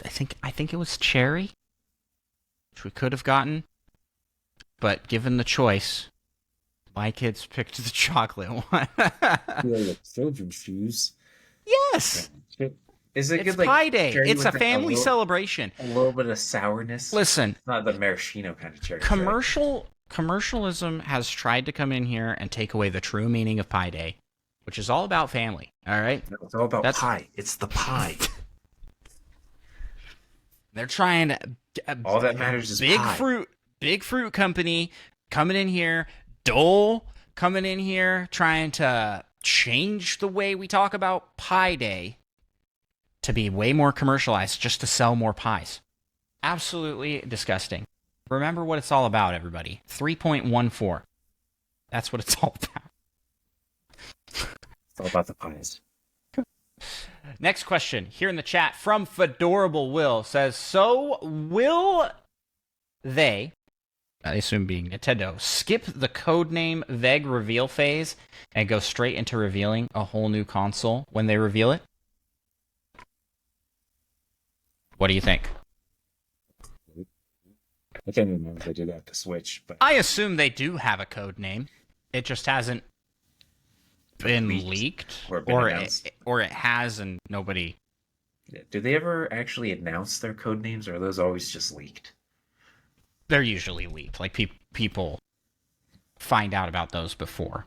I think it was cherry, which we could have gotten, but given the choice, my kids picked the chocolate one. Yeah, like children's shoes. Yes, Is it it's good? Like Pie Day. cherry It's with a like, family celebration. a little bit of sourness. Listen, It's not the maraschino kind of cherry. commercialism has tried to come in here and take away the true meaning of Pie Day, which is all about family. All right, No, it's all about That's- pie. It's the pie. they're trying to. All that matters is big pie. big fruit company coming in here, Dole coming in here trying to change the way we talk about Pie Day to be way more commercialized just to sell more pies. Absolutely disgusting. Remember what it's all about, everybody. 3.14. That's what it's all about. It's all about the pies. Next question here in the chat from Fedorable Will says, so will they, I assume being Nintendo, skip the codename VEG reveal phase and go straight into revealing a whole new console when they reveal it? What do you think? I can't remember if they did that to Switch, but I assume they do have a code name. It just hasn't been leaked, or been announced. or it has and nobody. Yeah. Do they ever actually announce their code names, or are those always just leaked? They're usually leaked. Like people find out about those before.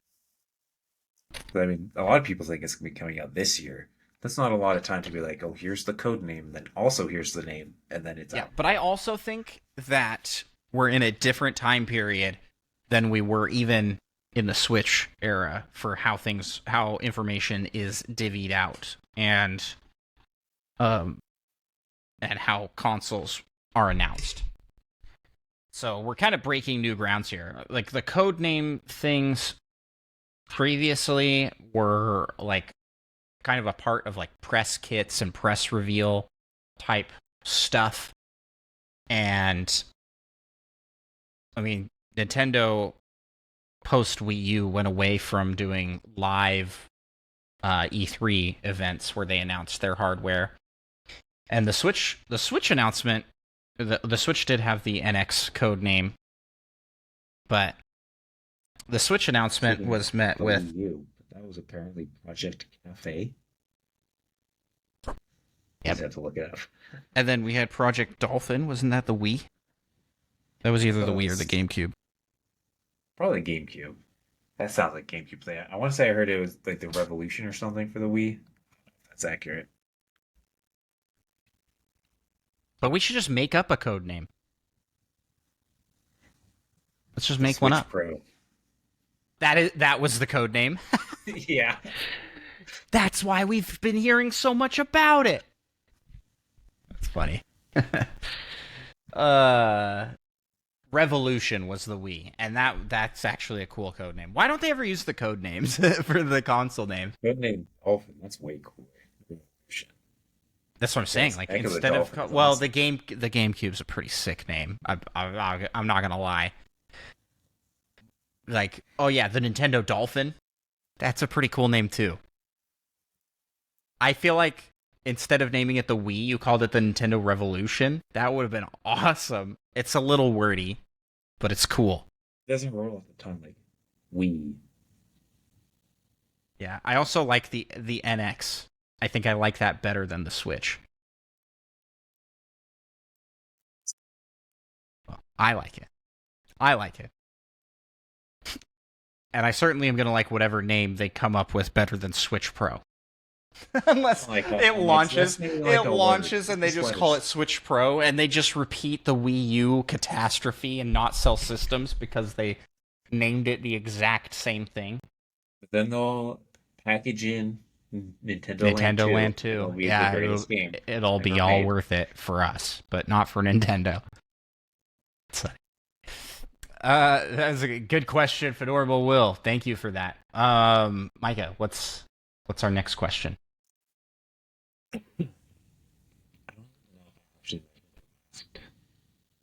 I mean, a lot of people think it's going to be coming out this year. That's not a lot of time to be like, oh, here's the code name, then also here's the name, and then it's out. But I also think that we're in a different time period than we were even in the Switch era for how information is divvied out and how consoles are announced. So we're kind of breaking new grounds here. Like the code name things previously were like kind of a part of like press kits and press reveal type stuff. And I mean, Nintendo post Wii U went away from doing live E3 events where they announced their hardware. And the Switch announcement, the Switch did have the NX code name, but the Switch announcement was met with That was apparently Project Cafe. Yep. Just have to look it up. And then we had Project Dolphin. Wasn't that the Wii? That was either the Wii or the GameCube. Probably GameCube. That sounds like GameCube thing. I want to say I heard it was like the Revolution or something for the Wii. That's accurate. But we should just make up a code name. Let's just make Switch one up. Pro. That was the code name. Yeah. That's why we've been hearing so much about it. That's funny. Revolution was the Wii, and that's actually a cool code name. Why don't they ever use the code names for the console name? Good name Dolphin. That's way cooler. Revolution. That's what I'm saying. Yes, like heck of a instead of Dolphin is well, awesome. the GameCube's a pretty sick name. I'm not gonna lie. Like, oh yeah, the Nintendo Dolphin. That's a pretty cool name too. I feel like instead of naming it the Wii, you called it the Nintendo Revolution. That would have been awesome. It's a little wordy, but it's cool. It doesn't roll off the tongue like Wii. Yeah, I also like the NX. I think I like that better than the Switch. Well, I like it. I like it. And I certainly am going to like whatever name they come up with better than Switch Pro. Unless Like it let's launches, say it like a word. launches, and they Just just call it letters. Switch Pro, and they just repeat the Wii U catastrophe and not sell systems because they named it the exact same thing. But then they'll package in Nintendo Land Nintendo 2, Land and it'll 2. be the Yeah, greatest game it'll be ever all made. worth it for us, but not for Nintendo. So, that's a good question, Fedorable Will. Thank you for that. Micah, what's our next question? I don't know if I actually asked the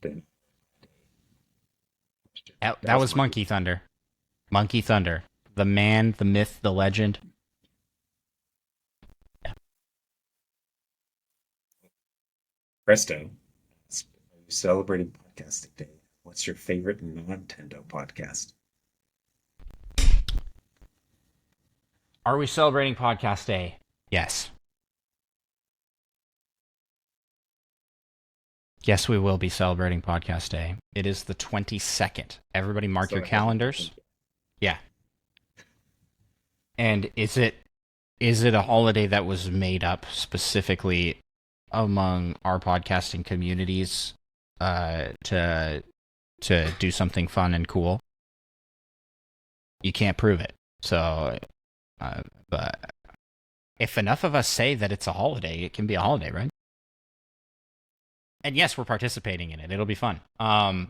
question. That That was was Monkey. Monkey Thunder. Monkey Thunder. The man, the myth, the legend. Yeah. Presto. Are you celebrating podcasting day? What's your favorite non-Nintendo podcast? Are we celebrating Podcast Day? Yes. Yes, we will be celebrating Podcast Day. It is the 22nd. Everybody mark So your it hasn't calendars. happened yet. Yeah. And is it a holiday that was made up specifically among our podcasting communities to do something fun and cool? You can't prove it. So, but if enough of us say that it's a holiday, it can be a holiday, right? And yes, we're participating in it. It'll be fun. But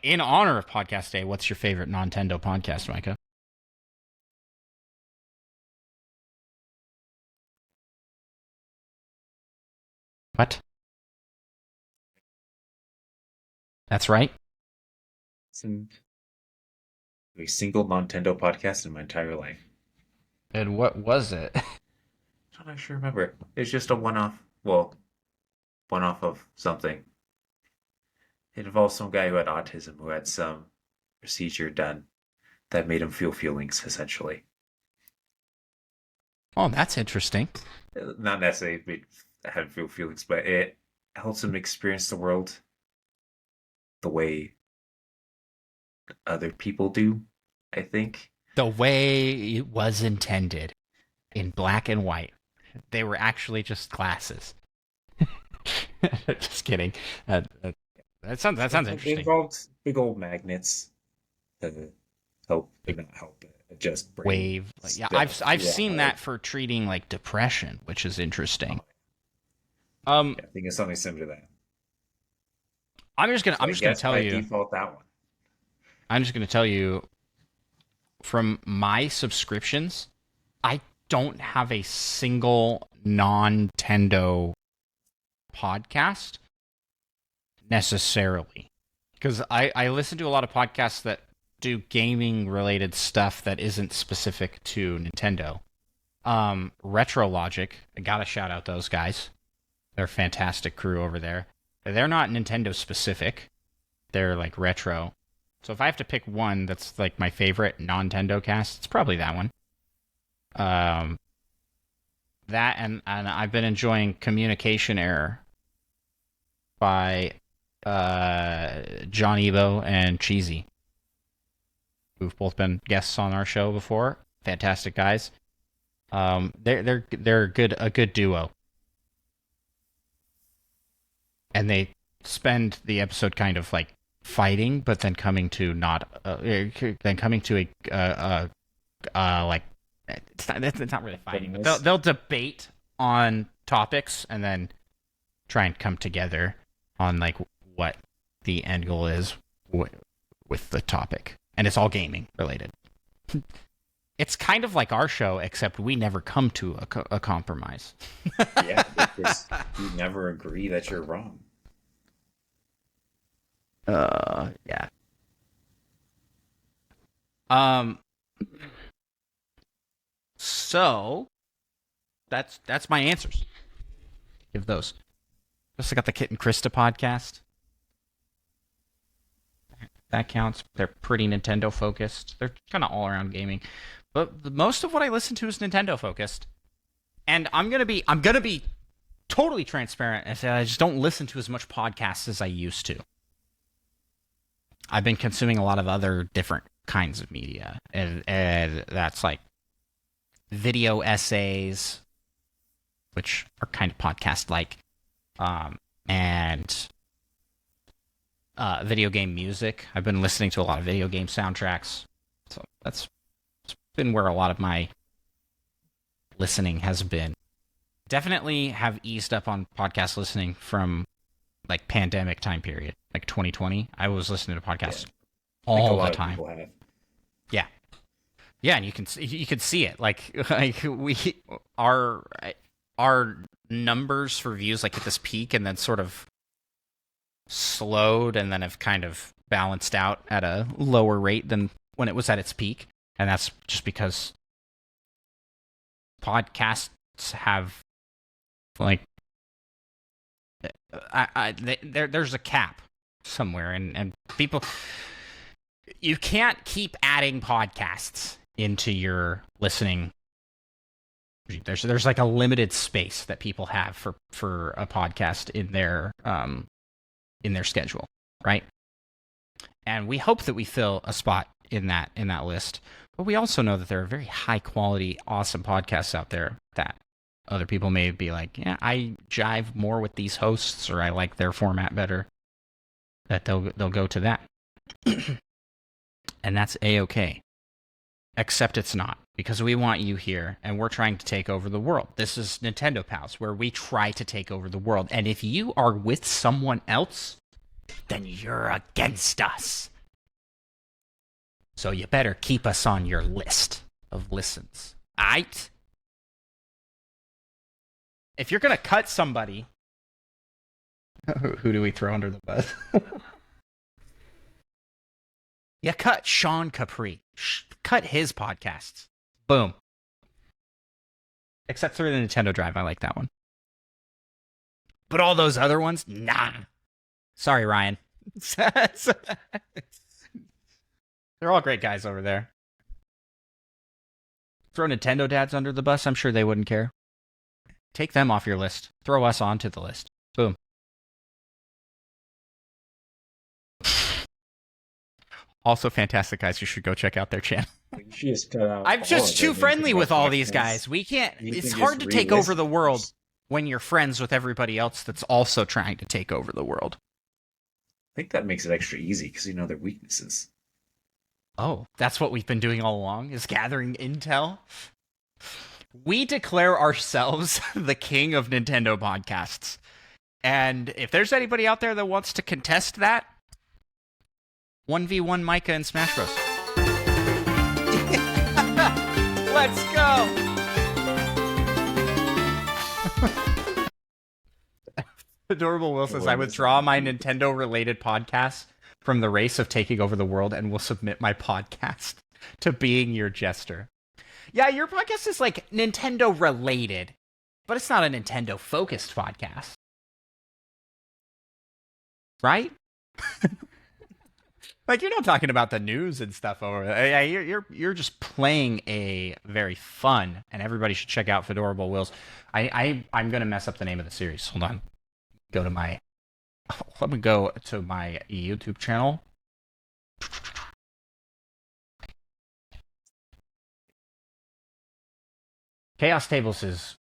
in honor of Podcast Day, what's your favorite Nintendo podcast, Micah? What? That's right. Listened to a single Nintendo podcast in my entire life. And what was it? I don't actually remember. It's just a one-off. Well, one-off of something. It involves some guy who had autism who had some procedure done that made him feel feelings, essentially. Oh, that's interesting. Not necessarily made him feel feelings, but it helps him experience the world the way other people do, I think. The way it was intended in black and white. They were actually just glasses. Just kidding. That sounds It interesting. involved big old magnets to help, Like not help, adjust brain wave. Like, yeah, stuff. I've Yeah, seen that for treating like depression, which is interesting. oh, Um, yeah, I think it's something similar to that. I'm So I just gonna guess tell by you. default, that one. I'm just gonna tell you from my subscriptions, I don't have a single non-Tendo podcast necessarily because I listen to a lot of podcasts that do gaming related stuff that isn't specific to Nintendo. Retro Logic, I gotta shout out those guys. They're a fantastic crew over there. They're not Nintendo specific. They're like retro. So if I have to pick one that's like my favorite non-Nintendo cast, it's probably that one. Um, that and I've been enjoying Communication Error by John Ebo and Cheesy, who've both been guests on our show before. Fantastic guys. They're a good duo, and they spend the episode kind of like fighting, but then coming to not then coming to like it's not really fighting, but they'll debate on topics and then try and come together on like what the end goal is with the topic, and it's all gaming related. It's kind of like our show, except we never come to a compromise. Yeah, because you never agree that you're wrong. Yeah. Um. So that's my answers. Give those. Also got the Kit and Krista podcast. That counts. They're pretty Nintendo focused. They're kind of all around gaming, but most of what I listen to is Nintendo focused. And I'm gonna be totally transparent and say I just don't listen to as much podcasts as I used to. I've been consuming a lot of other different kinds of media, and that's like video essays, which are kind of podcast like, and video game music. I've been listening to a lot of video game soundtracks, so that's been where a lot of my listening has been. Definitely have eased up on podcast listening from like pandemic time period, like 2020. I was listening to Yeah, podcasts I think a all the lot of time. people have. Yeah, yeah, and you can see it. Like our numbers for views like at this peak and then sort of slowed and then have kind of balanced out at a lower rate than when it was at its peak, and that's just because podcasts have like there's a cap somewhere, and people, you can't keep adding podcasts into your listening. There's like a limited space that people have for a podcast in their schedule, right? And we hope that we fill a spot in that list. But we also know that there are very high quality, awesome podcasts out there that other people may be like, yeah, I jive more with these hosts, or I like their format better. That they'll go to that, and that's a-okay. Except it's not, because we want you here, and we're trying to take over the world. This is Nintendo Pals, where we try to take over the world. And if you are with someone else, then you're against us. So you better keep us on your list of listens. Aight? If you're going to cut somebody, who do we throw under the bus? Yeah, cut Sean Capri. Cut his podcasts. Boom. Except through the Nintendo Drive. I like that one. But all those other ones, nah. Sorry, Ryan. They're all great guys over there. Throw Nintendo dads under the bus. I'm sure they wouldn't care. Take them off your list. Throw us onto the list. Boom. Also fantastic guys. You should go check out their channel. You should just cut out I'm all just of too it and friendly make with a all these podcast. guys. We can't. You It's can hard to just take over the re-listen world those. when you're friends with everybody else that's also trying to take over the world. I think that makes it extra easy because you know their weaknesses. Oh, that's what we've been doing all along, is gathering intel. We declare ourselves the king of Nintendo podcasts. And if there's anybody out there that wants to contest that, 1v1 Micah and Smash Bros. Let's go! Adorable Will says, I withdraw my Nintendo-related podcasts from the race of taking over the world and will submit my podcast to being your jester. Yeah, your podcast is like Nintendo-related, but it's not a Nintendo-focused podcast. Right? Like, you're not talking about the news and stuff over there. You're just playing a very fun, and everybody should check out Fedorable Wills. I'm gonna mess up the name of the series. Hold on. Let me go to my YouTube channel. Chaos Tables is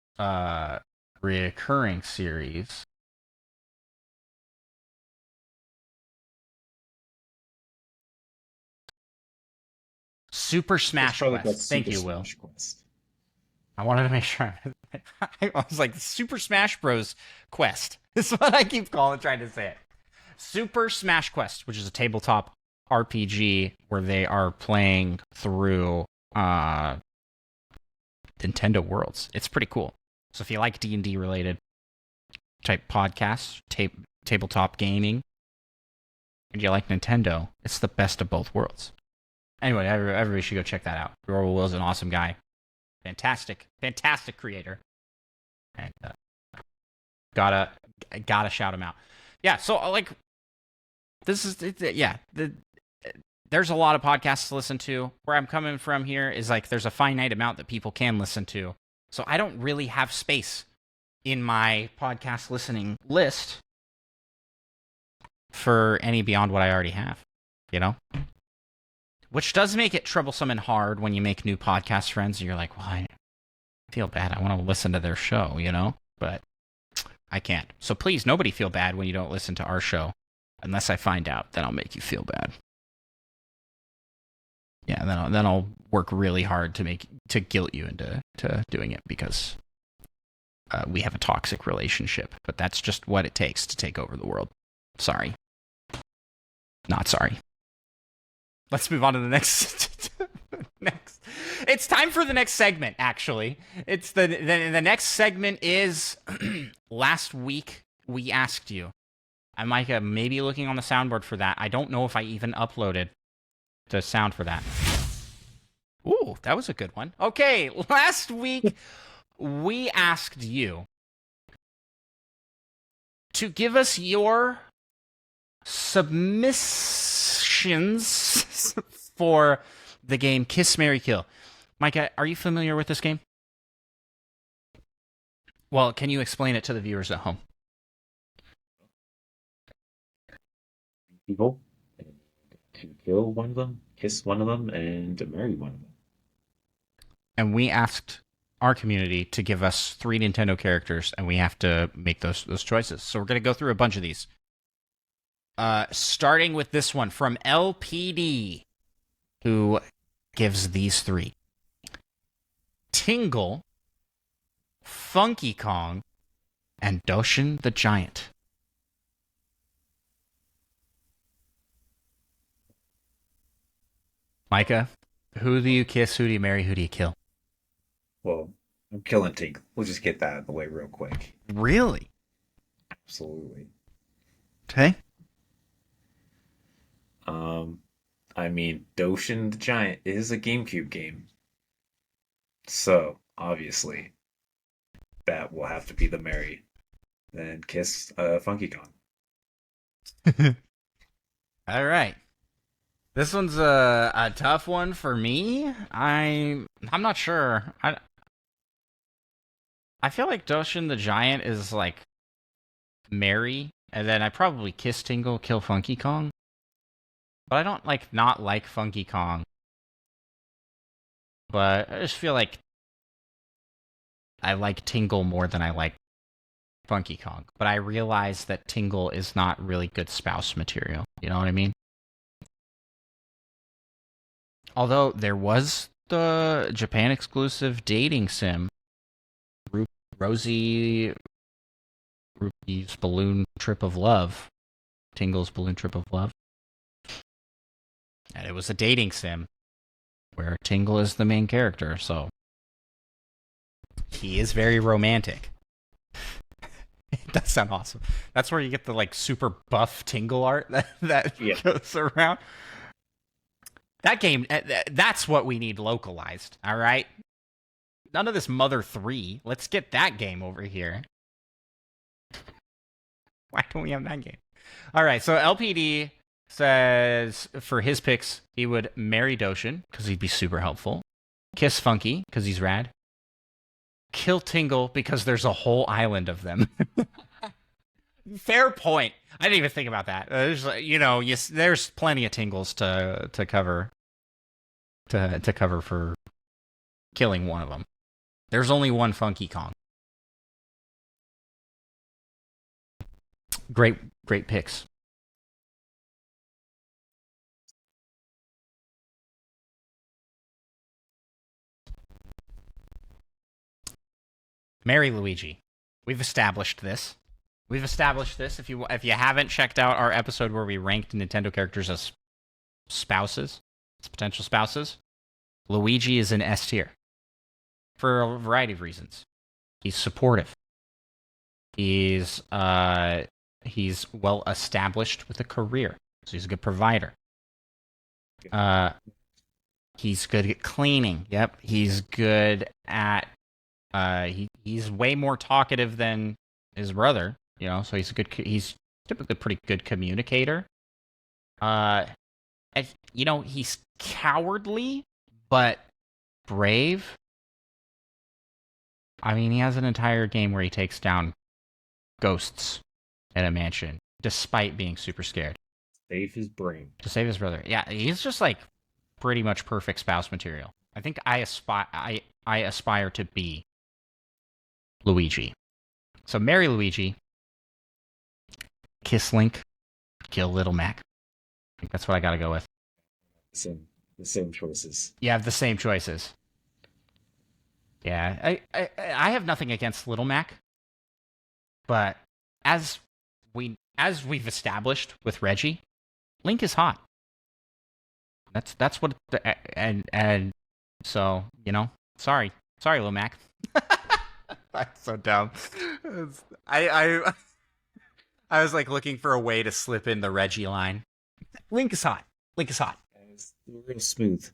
recurring series. Super Smash Quest. Thank you, Will. Quest. I wanted to make sure. I was like, Super Smash Bros. Quest. This is what I keep trying to say it. Super Smash Quest, which is a tabletop RPG where they are playing through Nintendo worlds. It's pretty cool. So if you like D&D related type podcasts, tabletop gaming, and you like Nintendo, it's the best of both worlds. Anyway, everybody should go check that out. Roral Will's an awesome guy. Fantastic creator. And gotta shout him out. Yeah, so like, this is, there's a lot of podcasts to listen to. Where I'm coming from here is like, there's a finite amount that people can listen to. So I don't really have space in my podcast listening list for any beyond what I already have, you know? Which does make it troublesome and hard when you make new podcast friends and you're like, well, feel bad. I want to listen to their show, but I can't. So please, nobody feel bad when you don't listen to our show, unless I find out. Then I'll make you feel bad. Yeah, then I'll work really hard to guilt you into doing it because we have a toxic relationship. But that's just what it takes to take over the world. Sorry, not sorry. Let's move on to the next. next. It's time for the next segment. Actually, it's the next segment is last week we asked you. I might maybe looking on the soundboard for that. I don't know if I even uploaded the sound for that. Ooh, that was a good one. Okay, last week we asked you to give us your submissions for the game Kiss, Marry, Kill. Micah, are you familiar with this game? Well, can you explain it to the viewers at home? People to kill one of them, kiss one of them, and marry one of them. And we asked our community to give us 3 Nintendo characters, and we have to make those choices. So we're going to go through a bunch of these. Starting with this one from LPD, who gives these 3. Tingle, Funky Kong, and Doshin the Giant. Micah, who do you kiss, who do you marry, who do you kill? Well, I'm killing Tink. We'll just get that out of the way real quick. Really? Absolutely. Okay. I mean, Doshin the Giant is a GameCube game. So, obviously, that will have to be the marry. Then kiss Funky Kong. All right. This one's a tough one for me. I'm not sure. I feel like Doshin the Giant is like marry, and then I probably kiss Tingle, kill Funky Kong. But I don't not like Funky Kong. But I just feel like I like Tingle more than I like Funky Kong. But I realize that Tingle is not really good spouse material. You know what I mean? Although there was the Japan exclusive dating sim, Rosie Ruby's Balloon Trip of Love, Tingle's Balloon Trip of Love. And it was a dating sim where Tingle is the main character, so he is very romantic. It does sound awesome. That's where you get the super buff Tingle art that goes around. That game, that's what we need localized, all right? None of this Mother 3. Let's get that game over here. Why don't we have that game? All right, so LPD says for his picks, he would marry Doshin, because he'd be super helpful. Kiss Funky, because he's rad. Kill Tingle, because there's a whole island of them. Fair point. I didn't even think about that. There's, there's plenty of Tingles to cover. To cover for killing one of them. There's only one Funky Kong. Great picks. Marry Luigi. We've established this. If you haven't checked out our episode where we ranked Nintendo characters as spouses, as potential spouses, Luigi is in S tier for a variety of reasons. He's supportive. He's well established with a career, so he's a good provider. He's good at cleaning. Yep, he's good at. He's way more talkative than his brother. So he's typically a pretty good communicator. He's cowardly but brave. I mean, he has an entire game where he takes down ghosts at a mansion, despite being super scared. Save his brain. To save his brother. Yeah, he's just pretty much perfect spouse material. I think I aspire to be Luigi. So marry Luigi, kiss Link, kill Little Mac. I think that's what I gotta go with. Same, the same choices. You have the same choices. Yeah, I have nothing against Little Mac, but as we've established with Reggie, Link is hot. That's what and so sorry, Little Mac. That's so dumb. I I was like looking for a way to slip in the Reggie line. Link is hot. Link is hot. It's real smooth.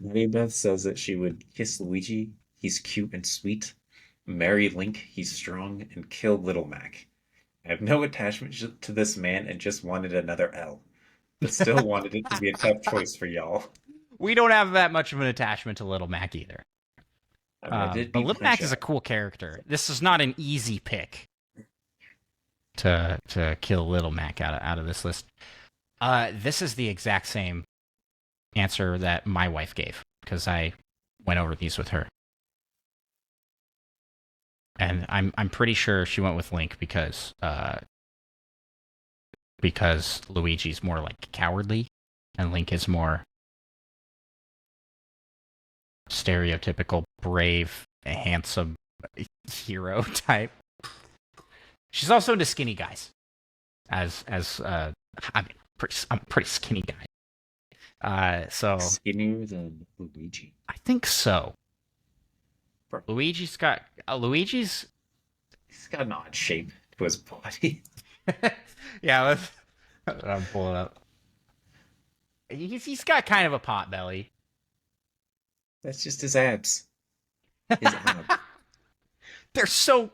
Mary Beth says that she would kiss Luigi. He's cute and sweet. Marry Link. He's strong. And kill Little Mac. I have no attachment to this man and just wanted another L, but still wanted it to be a tough choice for y'all. We don't have that much of an attachment to Little Mac either. I mean, I did But beat Little Punch Mac is a Out. cool character. This is not an easy pick to kill Little Mac out of this list. This is the exact same answer that my wife gave because I went over these with her, and I'm pretty sure she went with Link because Luigi's more like cowardly, and Link is more stereotypical brave, handsome hero type. She's also into skinny guys. I'm a pretty skinny guy. So Skinnier than Luigi. I think so. Bro, Luigi's. he's got an odd shape to his body. Yeah, I'm pulling up. He's got kind of a pot belly. That's just his abs. His abs. They're so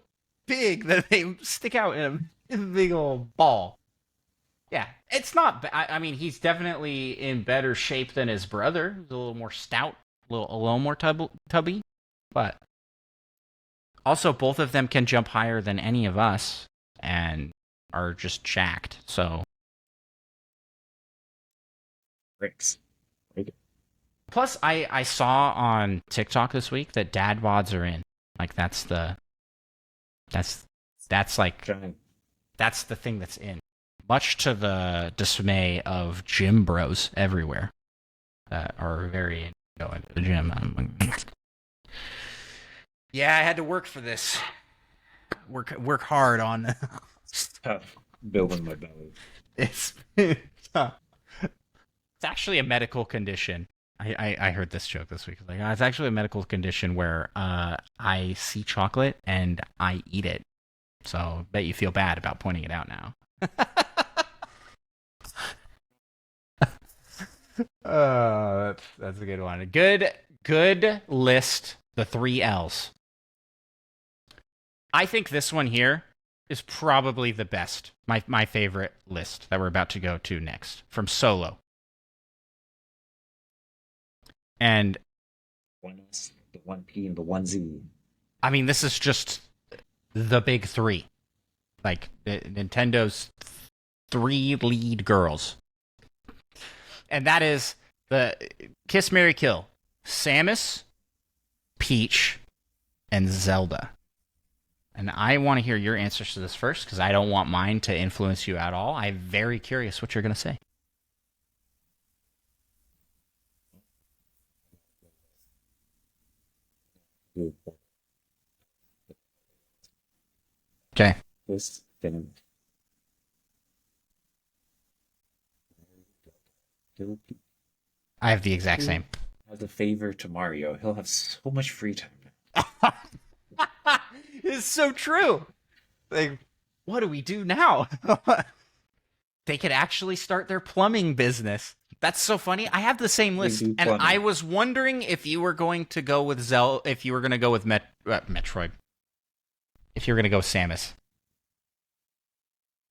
big that they stick out in a big old ball. Yeah, it's not. I mean, he's definitely in better shape than his brother. He's a little more stout, a little more tubby. But also, both of them can jump higher than any of us and are just jacked. So, Bricks. Right. plus, I saw on TikTok this week that dad bods are in. Like that's like Giant. that's the thing that's in. Much to the dismay of gym bros everywhere that are very into going to the gym. Yeah, I had to work for this. Work hard on. Tough. Building my belly. It's actually a medical condition. I heard this joke this week. Like, it's actually a medical condition where I see chocolate and I eat it. So bet you feel bad about pointing it out now. Oh, that's a good one. Good list. The three L's. I think this one here is probably the best. My favorite list that we're about to go to next from Solo. And One S, the one P, and the one Z. I mean, this is just the big three. Like Nintendo's three lead girls. And that is the Kiss, Marry, Kill. Samus, Peach, and Zelda. And I want to hear your answers to this first because I don't want mine to influence you at all. I'm very curious what you're going to say. Okay. This then he'll I have the exact same. have the favor to Mario. He'll have so much free time. It's so true. Like, what do we do now? They could actually start their plumbing business. That's so funny. I have the same They list, do and plumbing. I was wondering if you were going to go with if you were going to go with Metroid, if you were going to go with Samus.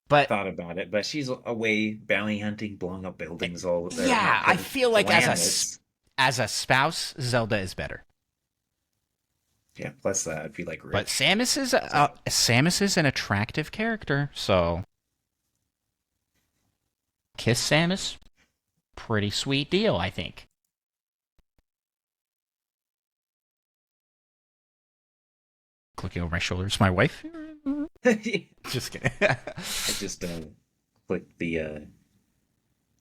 But Thought about it, but she's away bounty hunting, blowing up buildings all over. yeah, I feel like planets. as a spouse, Zelda is better. Yeah, plus that I'd be like rich. But Samus is an attractive character, so kiss Samus, pretty sweet deal, I think. looking over my shoulder. It's my wife. I Just kidding. just clicked the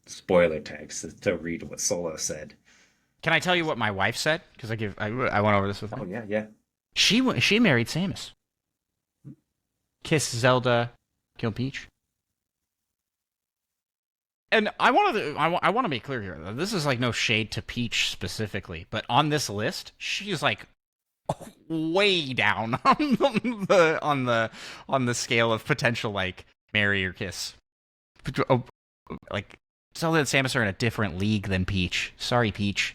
spoiler text to read what Solo said. Can I tell you what my wife said? Because I went over this with her. Oh yeah, yeah. She married Samus. Kiss Zelda, kill Peach. And I want to be clear here. This is like no shade to Peach specifically, but on this list, she's like way down on the scale of potential like marry or kiss. Like Zelda and Samus are in a different league than Peach. Sorry, Peach.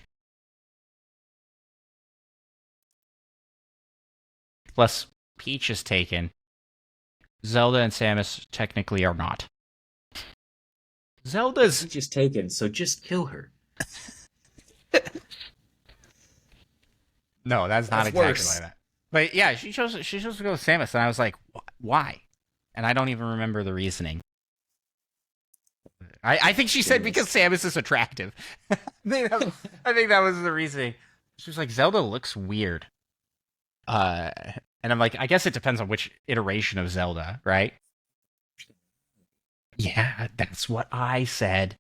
Plus, Peach is taken. Zelda and Samus technically are not. Zelda's Just taken, so just kill her. no, that's not That's exactly worse. like that. But yeah, she chose to go with Samus, and I was like, why? And I don't even remember the reasoning. I think she said because Samus is attractive. I think that was the reasoning. She was like, Zelda looks weird. And I'm like, I guess it depends on which iteration of Zelda, right? Yeah, that's what I said.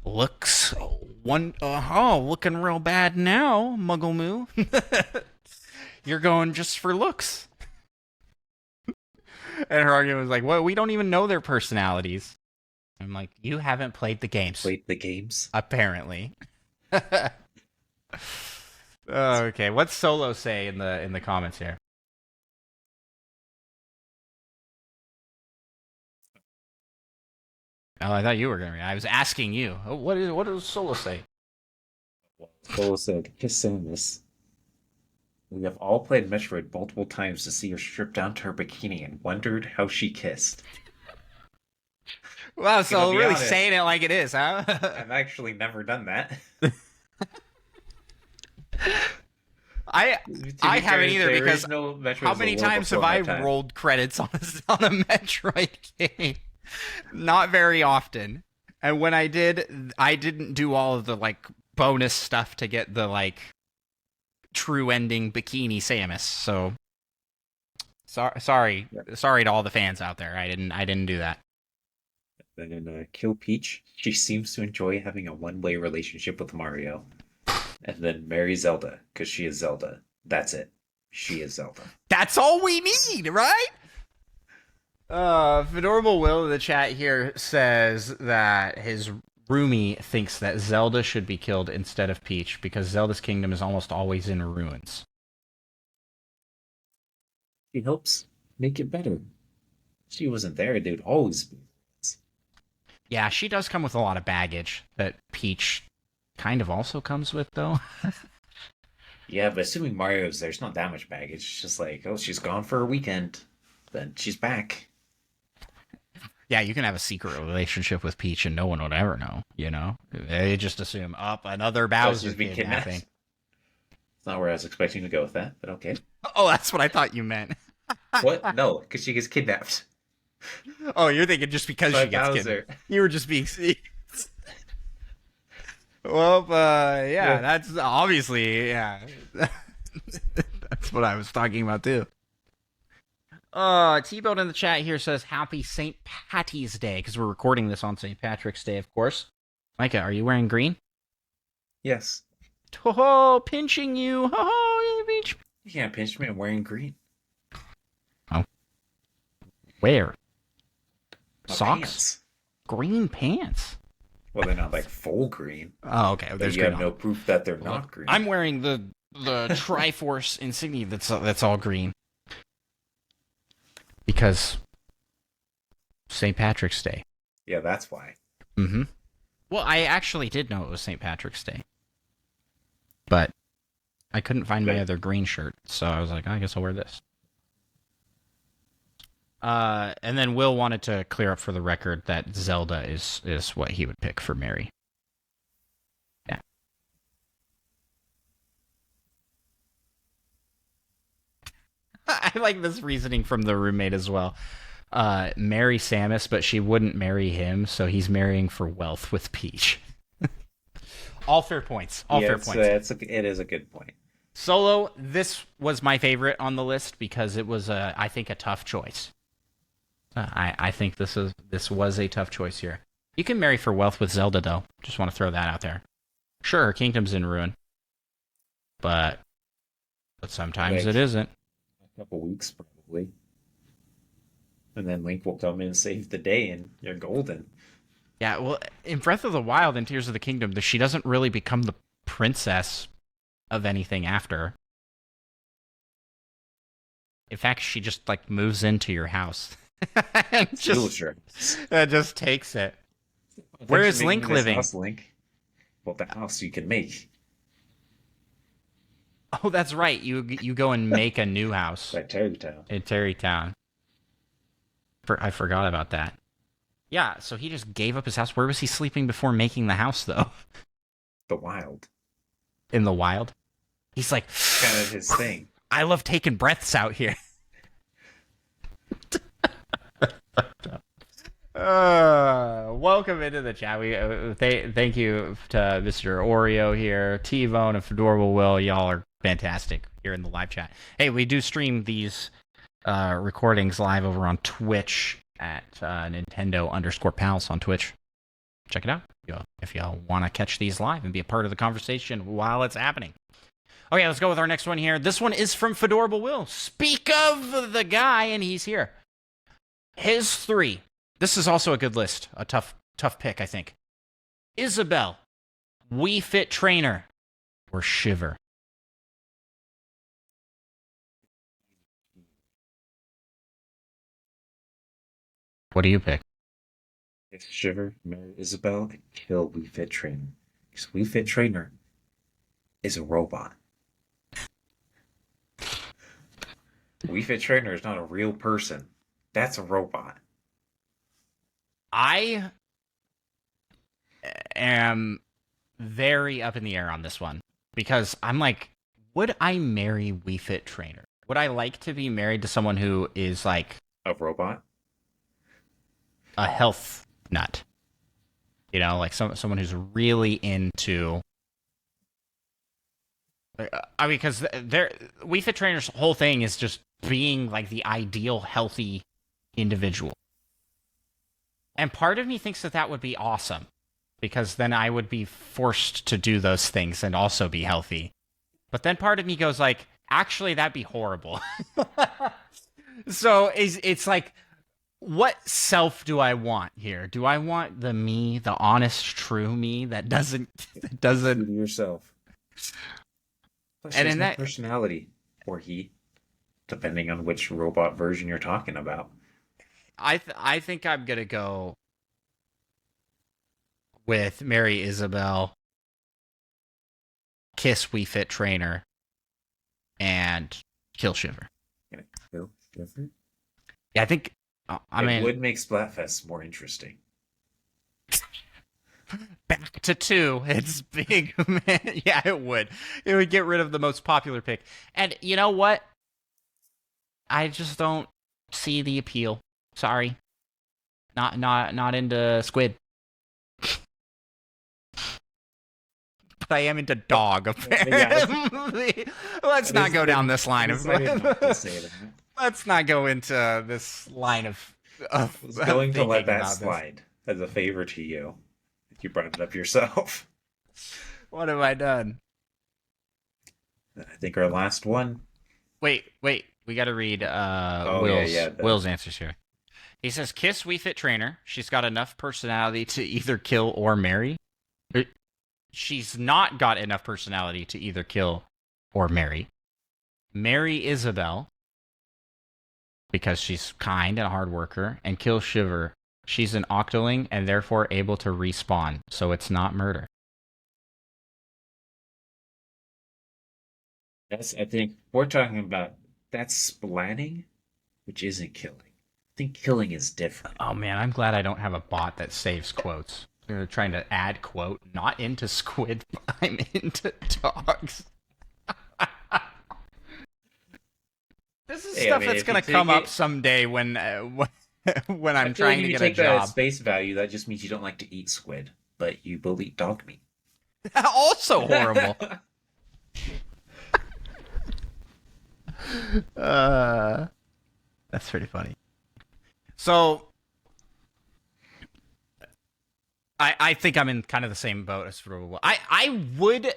Looks looking real bad now, Muggle Moo. You're going just for looks. And her argument was like, well, we don't even know their personalities. I'm like, you haven't played the games. Played the games. Apparently. Okay, what's Solo say in the comments here? Oh, I thought you were gonna read. I was asking you. Oh, what does Solo say? Solo said, "Kiss Samus. We have all played Metroid multiple times to see her stripped down to her bikini and wondered how she kissed." Wow, so be really honest. saying it like it is, huh? I've actually never done that. I To be I fair, haven't either the because original Metroid how was a many little times have before I my time. rolled credits on a Metroid game? Not very often. And when I did, I didn't do all of the like bonus stuff to get the like true ending bikini Samus. So sorry to all the fans out there. I didn't do that. Then in Kill Peach, she seems to enjoy having a one-way relationship with Mario. And then marry Zelda, because she is Zelda. That's it. She is Zelda. That's all we need, right? Venerable Will in the chat here says that his roomie thinks that Zelda should be killed instead of Peach because Zelda's kingdom is almost always in ruins. She helps make it better. She wasn't there, dude. Always be. Yeah, she does come with a lot of baggage that Peach kind of also comes with, though. Yeah, but assuming Mario's there's not that much baggage. It's just like, oh, she's gone for a weekend. Then she's back. Yeah, you can have a secret relationship with Peach and no one would ever know, you know? They just assume, another Bowser she's been kidnapped. kidnapping. It's not where I was expecting to go with that, but okay. Oh, that's what I thought you meant. What? No, because she gets kidnapped. Oh, you're thinking just because By she gets Bowser. kidnapped. You were just being... Well, yeah, that's obviously, yeah. That's what I was talking about, too. T-Bone in the chat here says, Happy St. Patty's Day, because we're recording this on St. Patrick's Day, of course. Micah, are you wearing green? Yes. Oh, pinching you. Oh, beach. You can't pinch me. I'm wearing green. Oh. Where? My Socks? pants. Green pants? Well, they're not like full green. Oh, okay. But There's you green have on. no proof that they're not green. I'm wearing the Triforce insignia that's all green. Because St. Patrick's Day. Yeah, that's why. Mm-hmm. Well, I actually did know it was St. Patrick's Day. But I couldn't find my other green shirt, so I was like, I guess I'll wear this. And then Will wanted to clear up for the record that Zelda is what he would pick for Mary. Yeah. I like this reasoning from the roommate as well. Marry Samus, but she wouldn't marry him, so he's marrying for wealth with Peach. All fair points. All fair points. It is a good point. Solo, this was my favorite on the list because it was, I think, a tough choice. I think this was a tough choice here. You can marry for wealth with Zelda, though. Just want to throw that out there. Sure, her kingdom's in ruin, but sometimes it Like isn't. a couple weeks probably. And then Link will come in and save the day and you're golden. Yeah, well, in Breath of the Wild and Tears of the Kingdom, she doesn't really become the princess of anything after. In fact, she just like moves into your house and Steals just your just takes it. Where Thanks for is making Link this living? house, Link. Well, the house you can make Oh, that's right. You go and make a new house by Terrytown. in Terrytown. I forgot about that. Yeah, so he just gave up his house. Where was he sleeping before making the house, though? The wild. In the wild. He's like, It's kind of his thing. I love taking breaths out here. Welcome into the chat. We thank you to Mr. Oreo here, T-Bone, and Fedora Will. Y'all are fantastic here in the live chat. Hey, we do stream these recordings live over on Twitch at Nintendo_Pals on Twitch. Check it out if y'all want to catch these live and be a part of the conversation while it's happening. Okay, let's go with our next one here. This one is from Fedorable Will. Speak of the guy, and he's here. His three. This is also a good list. A tough pick, I think. Isabelle, Wii Fit Trainer, or Shiver. What do you pick? It's Shiver, marry Isabel, and kill Wii Fit Trainer. Because Wii Fit Trainer is a robot. Wii Fit Trainer is not a real person. That's a robot. I am very up in the air on this one because I'm like, would I marry Wii Fit Trainer? Would I like to be married to someone who is like A robot? a health nut? You know, like someone who's really into. I mean, because Wii Fit Trainer's whole thing is just being like the ideal healthy individual. And part of me thinks that would be awesome because then I would be forced to do those things and also be healthy. But then part of me goes like, actually, that'd be horrible. So it's like, what self do I want here? Do I want the me, the honest, true me that doesn't True to yourself. Plus, And there's in no that, personality, or he, depending on which robot version you're talking about. I think I'm gonna go with Mary Isabel, kiss Wii Fit Trainer, and kill Shiver. Gonna kill Shiver? Yeah, I think. I mean, It would make Splatfest more interesting. back to 2. It's big, man. Yeah, it would. It would get rid of the most popular pick. And you know what? I just don't see the appeal. Sorry. Not into squid. But I am into dog, apparently. Let's not go down this line of. Let's not go into this line of. I was going to let that about slide as a favor to you. You brought it up yourself. What have I done? I think our last one. Wait. We got to read Will's answers here. He says, kiss Wii Fit Trainer. She's got enough personality to either kill or marry. She's not got enough personality to either kill or marry. Marry Isabel, because she's kind and a hard worker. And kill Shiver. She's an octoling and therefore able to respawn, so it's not murder. I think we're talking about that's splatting, which isn't killing. I think killing is different. Oh man, I'm glad I don't have a bot that saves quotes. They're trying to add quote, not into squid, I'm into dogs. This is stuff that's going to come up someday when I'm trying to get a job. If you take that at space value, that just means you don't like to eat squid, but you will eat dog meat. Also horrible. uh, that's pretty funny. So I think I'm in kind of the same boat as Frugal. I would,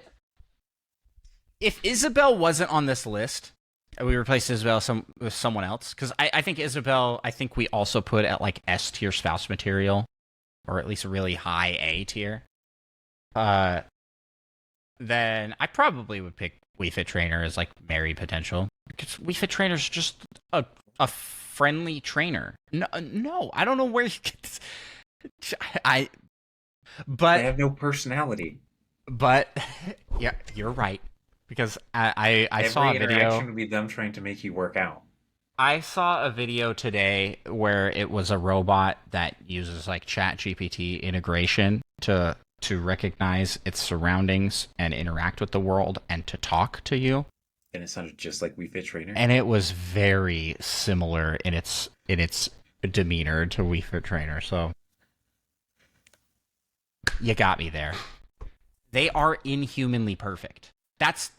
if Isabel wasn't on this list, we replaced Isabel with someone else, because I think Isabel, I think we also put at like S tier spouse material, or at least a really high A tier. Uh, then I probably would pick Wii Fit Trainer as like Mary potential, because Wii Fit Trainer is just a friendly trainer. No, no, I don't know where you get this. I They but have no personality. but yeah, you're right, because I saw Every a video. interaction would be them trying to make you work out. I saw a video today where it was a robot that uses like Chat GPT integration to recognize its surroundings and interact with the world and to talk to you. And it sounded just like Wii Fit Trainer. And it was very similar in its demeanor to Wii Fit Trainer. So you got me there. They are inhumanly perfect. That's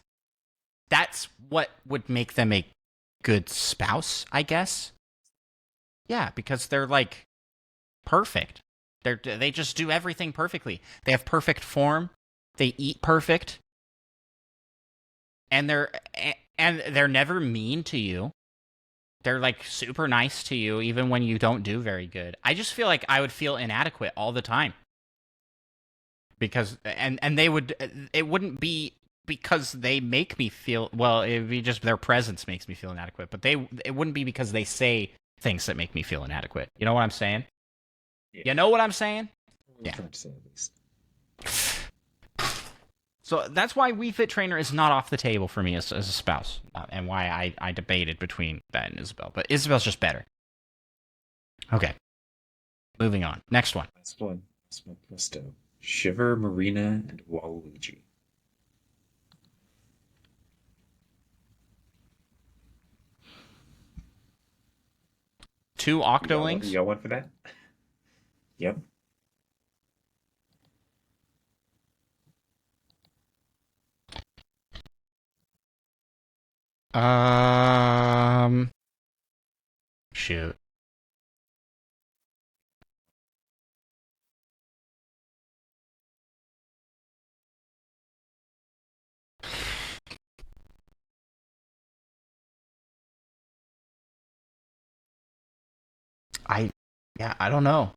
what would make them a good spouse, I guess. Yeah, because they're like perfect. They just do everything perfectly. They have perfect form. They eat perfect, and they're never mean to you. They're like super nice to you even when you don't do very good. I just feel like I would feel inadequate all the time, because and they would, it wouldn't be because they make me feel, well, it'd be just their presence makes me feel inadequate, but it wouldn't be because they say things that make me feel inadequate. You know what I'm saying? Yeah, You know what I'm saying? I'm Yeah. trying to say at least. So that's why Wii Fit Trainer is not off the table for me as a spouse, and why I debated between that and Isabel. But Isabel's just better. Okay, moving on. Next one. Last one. Last one. Presto. Shiver, Marina, and Waluigi. Two You Octolings. got one for that? Yep. Um, shoot. I, yeah, I don't know.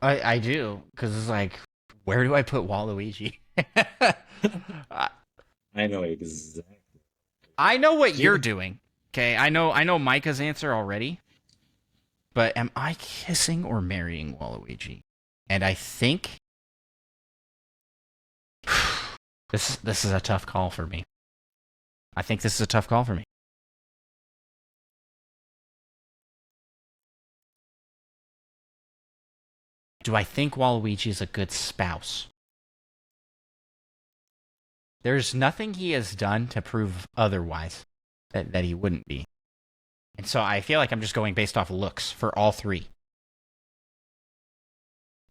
I do, because it's like, where do I put Waluigi? I I know exactly. I know what you're Neither. doing. Okay, I know Micah's answer already. But am I kissing or marrying Waluigi? And I think this is a tough call for me. I think this is a tough call for me. Do I think Waluigi is a good spouse? There's nothing he has done to prove otherwise that he wouldn't be. And so I feel like I'm just going based off looks for all three.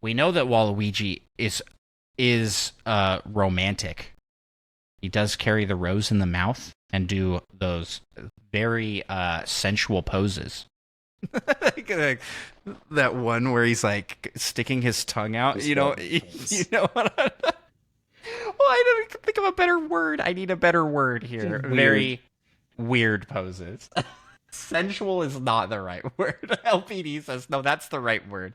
We know that Waluigi is romantic. He does carry the rose in the mouth and do those very sensual poses. Like that one where he's like sticking his tongue out. Just You know, one you pose. know what? Well, I don't think of a better word. I need a better word here. Just weird. Very weird poses. Sensual is not the right word. LPD says no. That's the right word.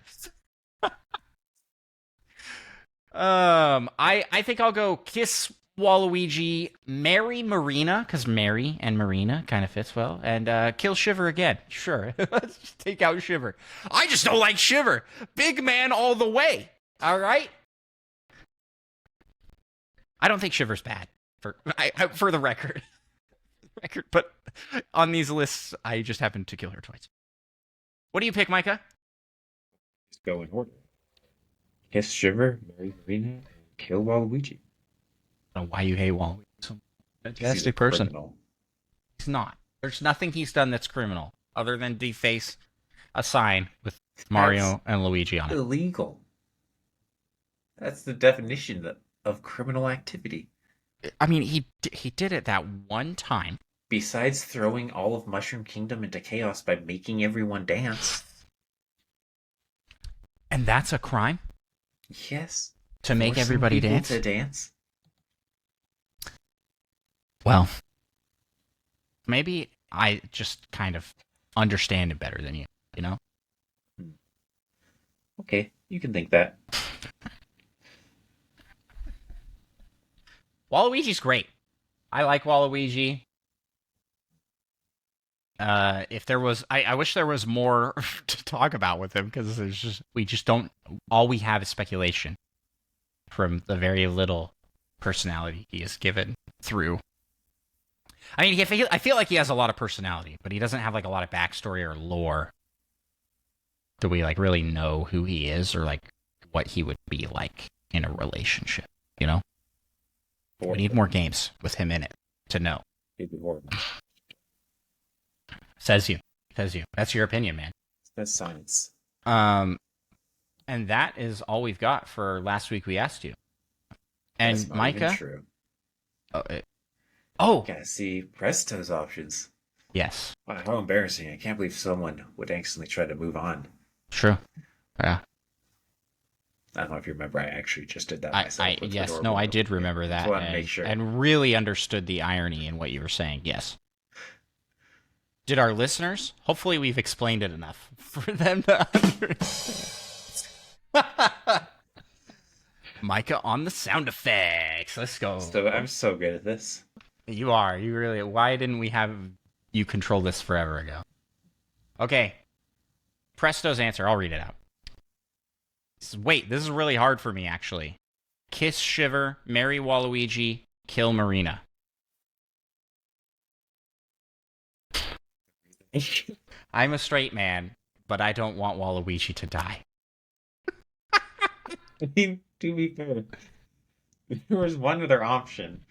I think I'll go kiss Waluigi, marry Marina, because Mary and Marina kind of fits well, and kill Shiver again. Sure, let's just take out Shiver. I just don't like Shiver. Big man all the way. All right. I don't think Shiver's bad for the record. But on these lists, I just happened to kill her twice. What do you pick, Micah? Just go in order. Kiss Shiver, marry Marina, and kill Waluigi. I don't know why you hate Waluigi. He's a 'Cause he's a fantastic person. criminal. He's not. There's nothing he's done that's criminal other than deface a sign with That's Mario and Luigi on it. illegal. That's the definition of criminal activity. I mean, he did it that one time. Besides throwing all of Mushroom Kingdom into chaos by making everyone dance. And that's a crime Yes. to make Forcing everybody people dance? to dance. Well, maybe I just kind of understand it better than you, you know? Hmm. Okay, you can think that. Waluigi's great. I like Waluigi. If there was, I wish there was more to talk about with him because there's just we just don't. All we have is speculation from the very little personality he is given through. I mean, I feel like he has a lot of personality, but he doesn't have like a lot of backstory or lore. Do we like really know who he is or like what he would be like in a relationship? You know, we need more games with him in it to know. It'd be horrible. Says you. Says you. That's your opinion, man. That's science. Um, and that is all we've got for last week. We asked you, and That's not even Micah. true. Oh, Gotta see Presto's options. yes, Wow, how embarrassing. I can't believe someone would instantly try to move on. true. Yeah, I don't know if you remember, I actually just did that myself. I with yes, Fedora no, I Boil. did remember Just that, wanted to make sure. and really understood the irony in what you were saying. Yes. Did our listeners? Hopefully, we've explained it enough for them to understand. Micah on the sound effects. Let's go. So I'm so good at this. You are. You really. Why didn't we have you control this forever ago? Okay. Presto's answer. I'll read it out. Wait, this is really hard for me, actually. Kiss Shiver, marry Waluigi, kill Marina. I'm a straight man, but I don't want Waluigi to die. I mean, to be fair, there was one other option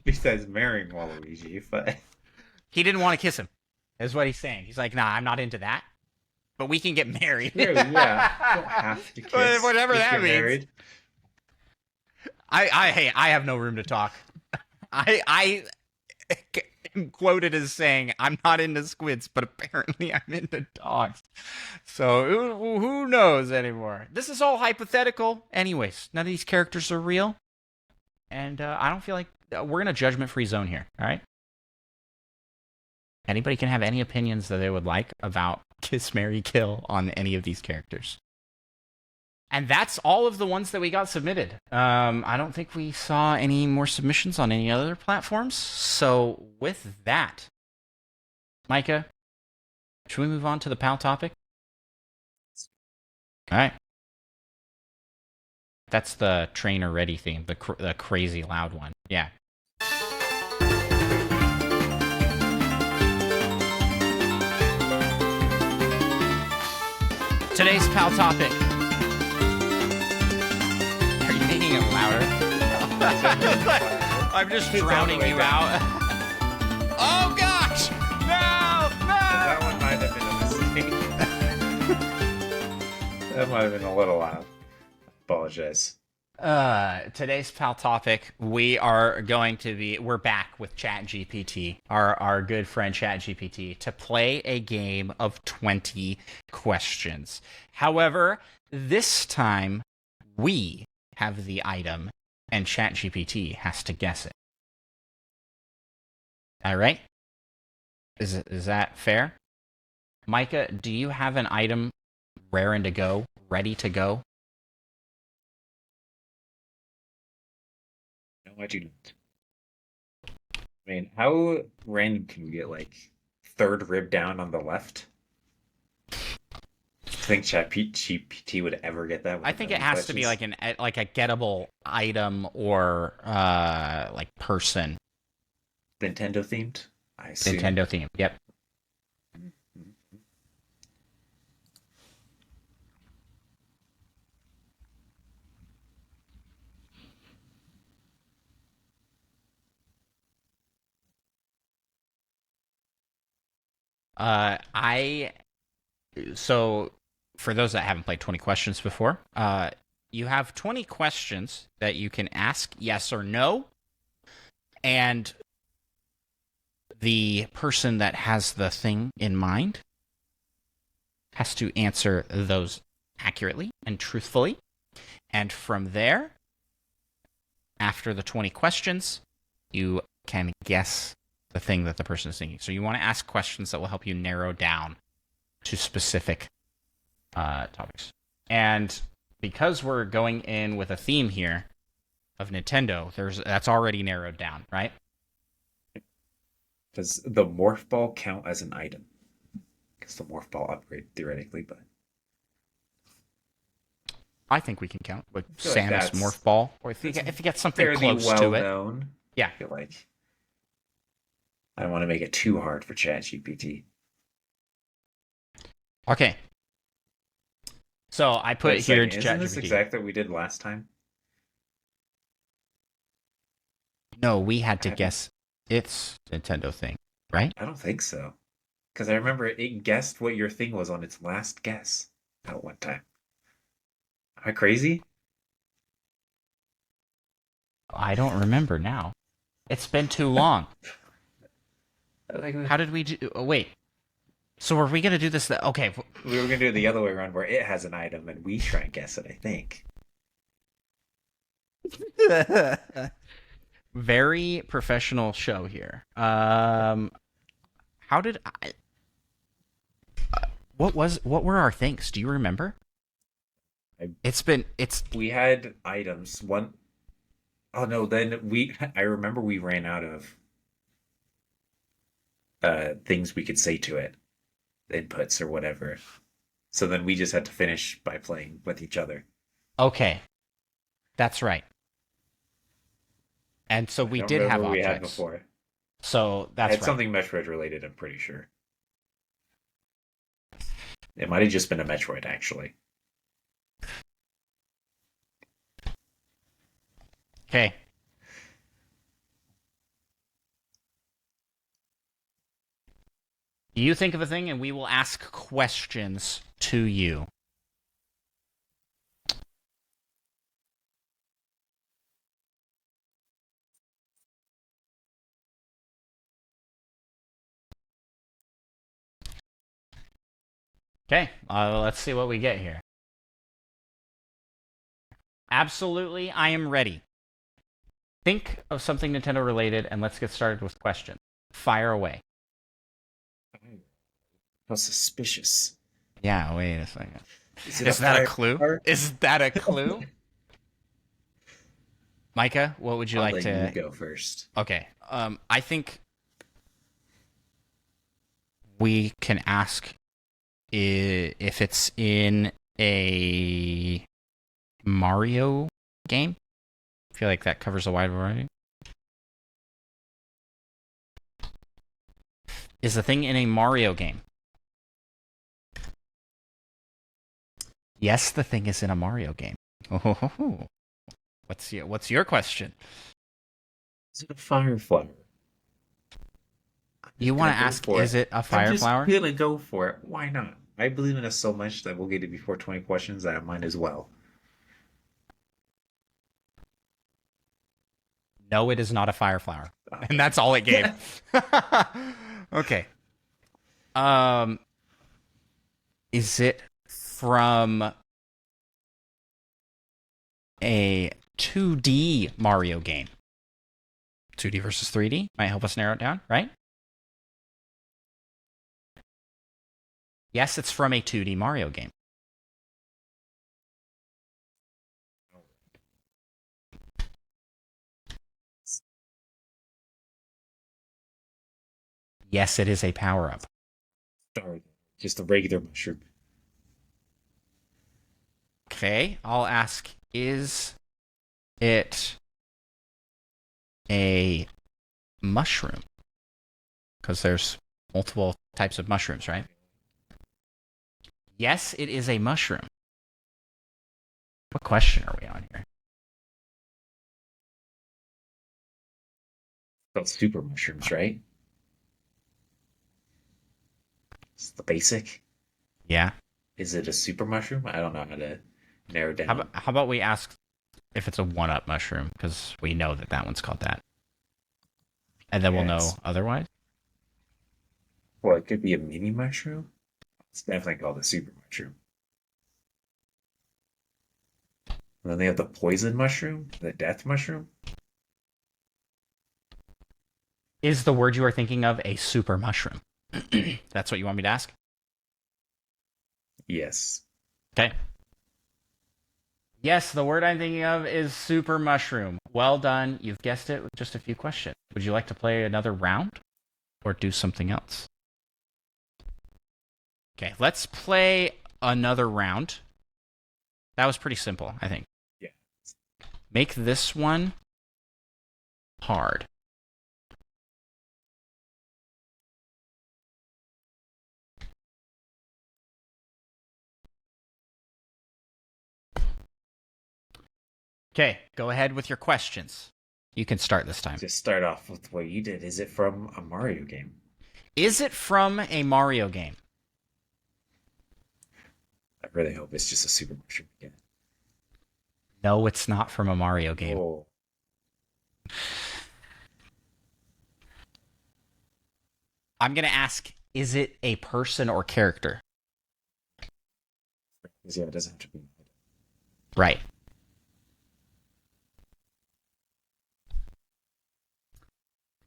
besides marrying Waluigi, but He didn't want to kiss him, is what he's saying. He's like, nah, I'm not into that. But we can get married. clearly, yeah, you don't have to kiss. Whatever Just that get means. married. Hey, I have no room to talk. I am quoted as saying, I'm not into squids, but apparently I'm into dogs. So who knows anymore? This is all hypothetical. Anyways, none of these characters are real. And I don't feel like we're in a judgment-free zone here, all right? Anybody can have any opinions that they would like about Kiss, Marry, Kill on any of these characters. And that's all of the ones that we got submitted. I don't think we saw any more submissions on any other platforms. So with that, Micah, should we move on to the PAL topic? All right. That's the trainer ready theme, the crazy loud one. Yeah. Today's PAL topic. Are you making it louder? I'm just drowning you out. Oh gosh! No! That No! one might have been a mistake. That might have been a little loud. I apologize. Today's PAL topic, we're back with ChatGPT, our good friend ChatGPT, to play a game of 20 questions. However, this time we have the item and ChatGPT has to guess it. All right? Is that fair? Micah, do you have an item raring to go, ready to go? No, I do not. I mean, how random can we get, like, third rib down on the left? Do you think ChatGPT would ever get that? I think it has to be like a gettable item or like person. Nintendo themed. I assume. Nintendo theme. Yep. I so for those that haven't played 20 questions before, you have 20 questions that you can ask yes or no. And the person that has the thing in mind has to answer those accurately and truthfully. And from there, after the 20 questions, you can guess the thing that the person is thinking. So you want to ask questions that will help you narrow down to specific topics. And because we're going in with a theme here of Nintendo, that's already narrowed down, right? Does the morph ball count as an item? Because the morph ball upgrade theoretically, but I think we can count with I feel like Samus Morph Ball, or if you get something fairly close well to it. known. Yeah. I feel like I don't want to make it too hard for ChatGPT. Okay. So I put Wait, here into isn't this ChatGPT. exactly what we did last time? No, we had to guess its Nintendo thing, right? I don't think so. Because I remember it guessed what your thing was on its last guess at one time. Am I crazy? I don't remember now. It's been too long. Like, How did we do? Oh, wait. So are we gonna do this? Okay. we were gonna do it the other way around, where it has an item and we try and guess it. I think. Very professional show here. How did I? What were our things? Do you remember? I, It's we had items. One oh no, then we I remember we ran out of things we could say to it, inputs or whatever. So then we just had to finish by playing with each other. okay. That's right. And so I we don't did have remember what we had objects. before. So I that's had right. something Metroid related, I'm pretty sure. It might have just been a Metroid, actually. Okay. You think of a thing and we will ask questions to you. Okay, let's see what we get here. Absolutely, I am ready. Think of something Nintendo related and let's get started with questions. Fire away. How suspicious. Yeah, wait a second. Is it Is that a fire clue? car? Is that a clue? Micah, what would you I'll like let to? you go first. Okay. I think we can ask if it's in a Mario game. I feel like that covers a wide variety. Is the thing in a Mario game? Yes, the thing is in a Mario game. Oh, what's your question? Is it a fire flower? You want to ask, is it a fire flower? I'm just gonna go for it. Why not? I believe in us so much that we'll get it before 20 questions. I might as well. No, it is not a fire flower. Oh. And that's all it gave. Okay. Is it from a 2D Mario game? 2D versus 3D might help us narrow it down, right? Yes, it's from a 2D Mario game. Yes, it is a power-up. Sorry, just a regular mushroom. Okay, I'll ask, is it a mushroom? Because there's multiple types of mushrooms, right? Yes, it is a mushroom. What question are we on here? Called super mushrooms, right? It's the basic. Yeah. Is it a super mushroom? I don't know how to narrow down. How about we ask if it's a one-up mushroom, because we know that one's called that. and then we'll Yeah, know otherwise. well, it could be a mini mushroom. It's definitely called a super mushroom. And then they have the poison mushroom, the death mushroom. Is the word you are thinking of a super mushroom? That's what you want me to ask? Yes. Okay. Yes, the word I'm thinking of is super mushroom. Well done. You've guessed it with just a few questions. Would you like to play another round or do something else? Okay, let's play another round. That was pretty simple, I think. Yeah. Make this one hard. Okay, go ahead with your questions. You can start this time. Just start off with what you did. Is it from a Mario game? Is it from a Mario game? I really hope it's just a super mushroom again. No, it's not from a Mario game. Oh, I'm going to ask, is it a person or character? yeah, it doesn't have to be. Right.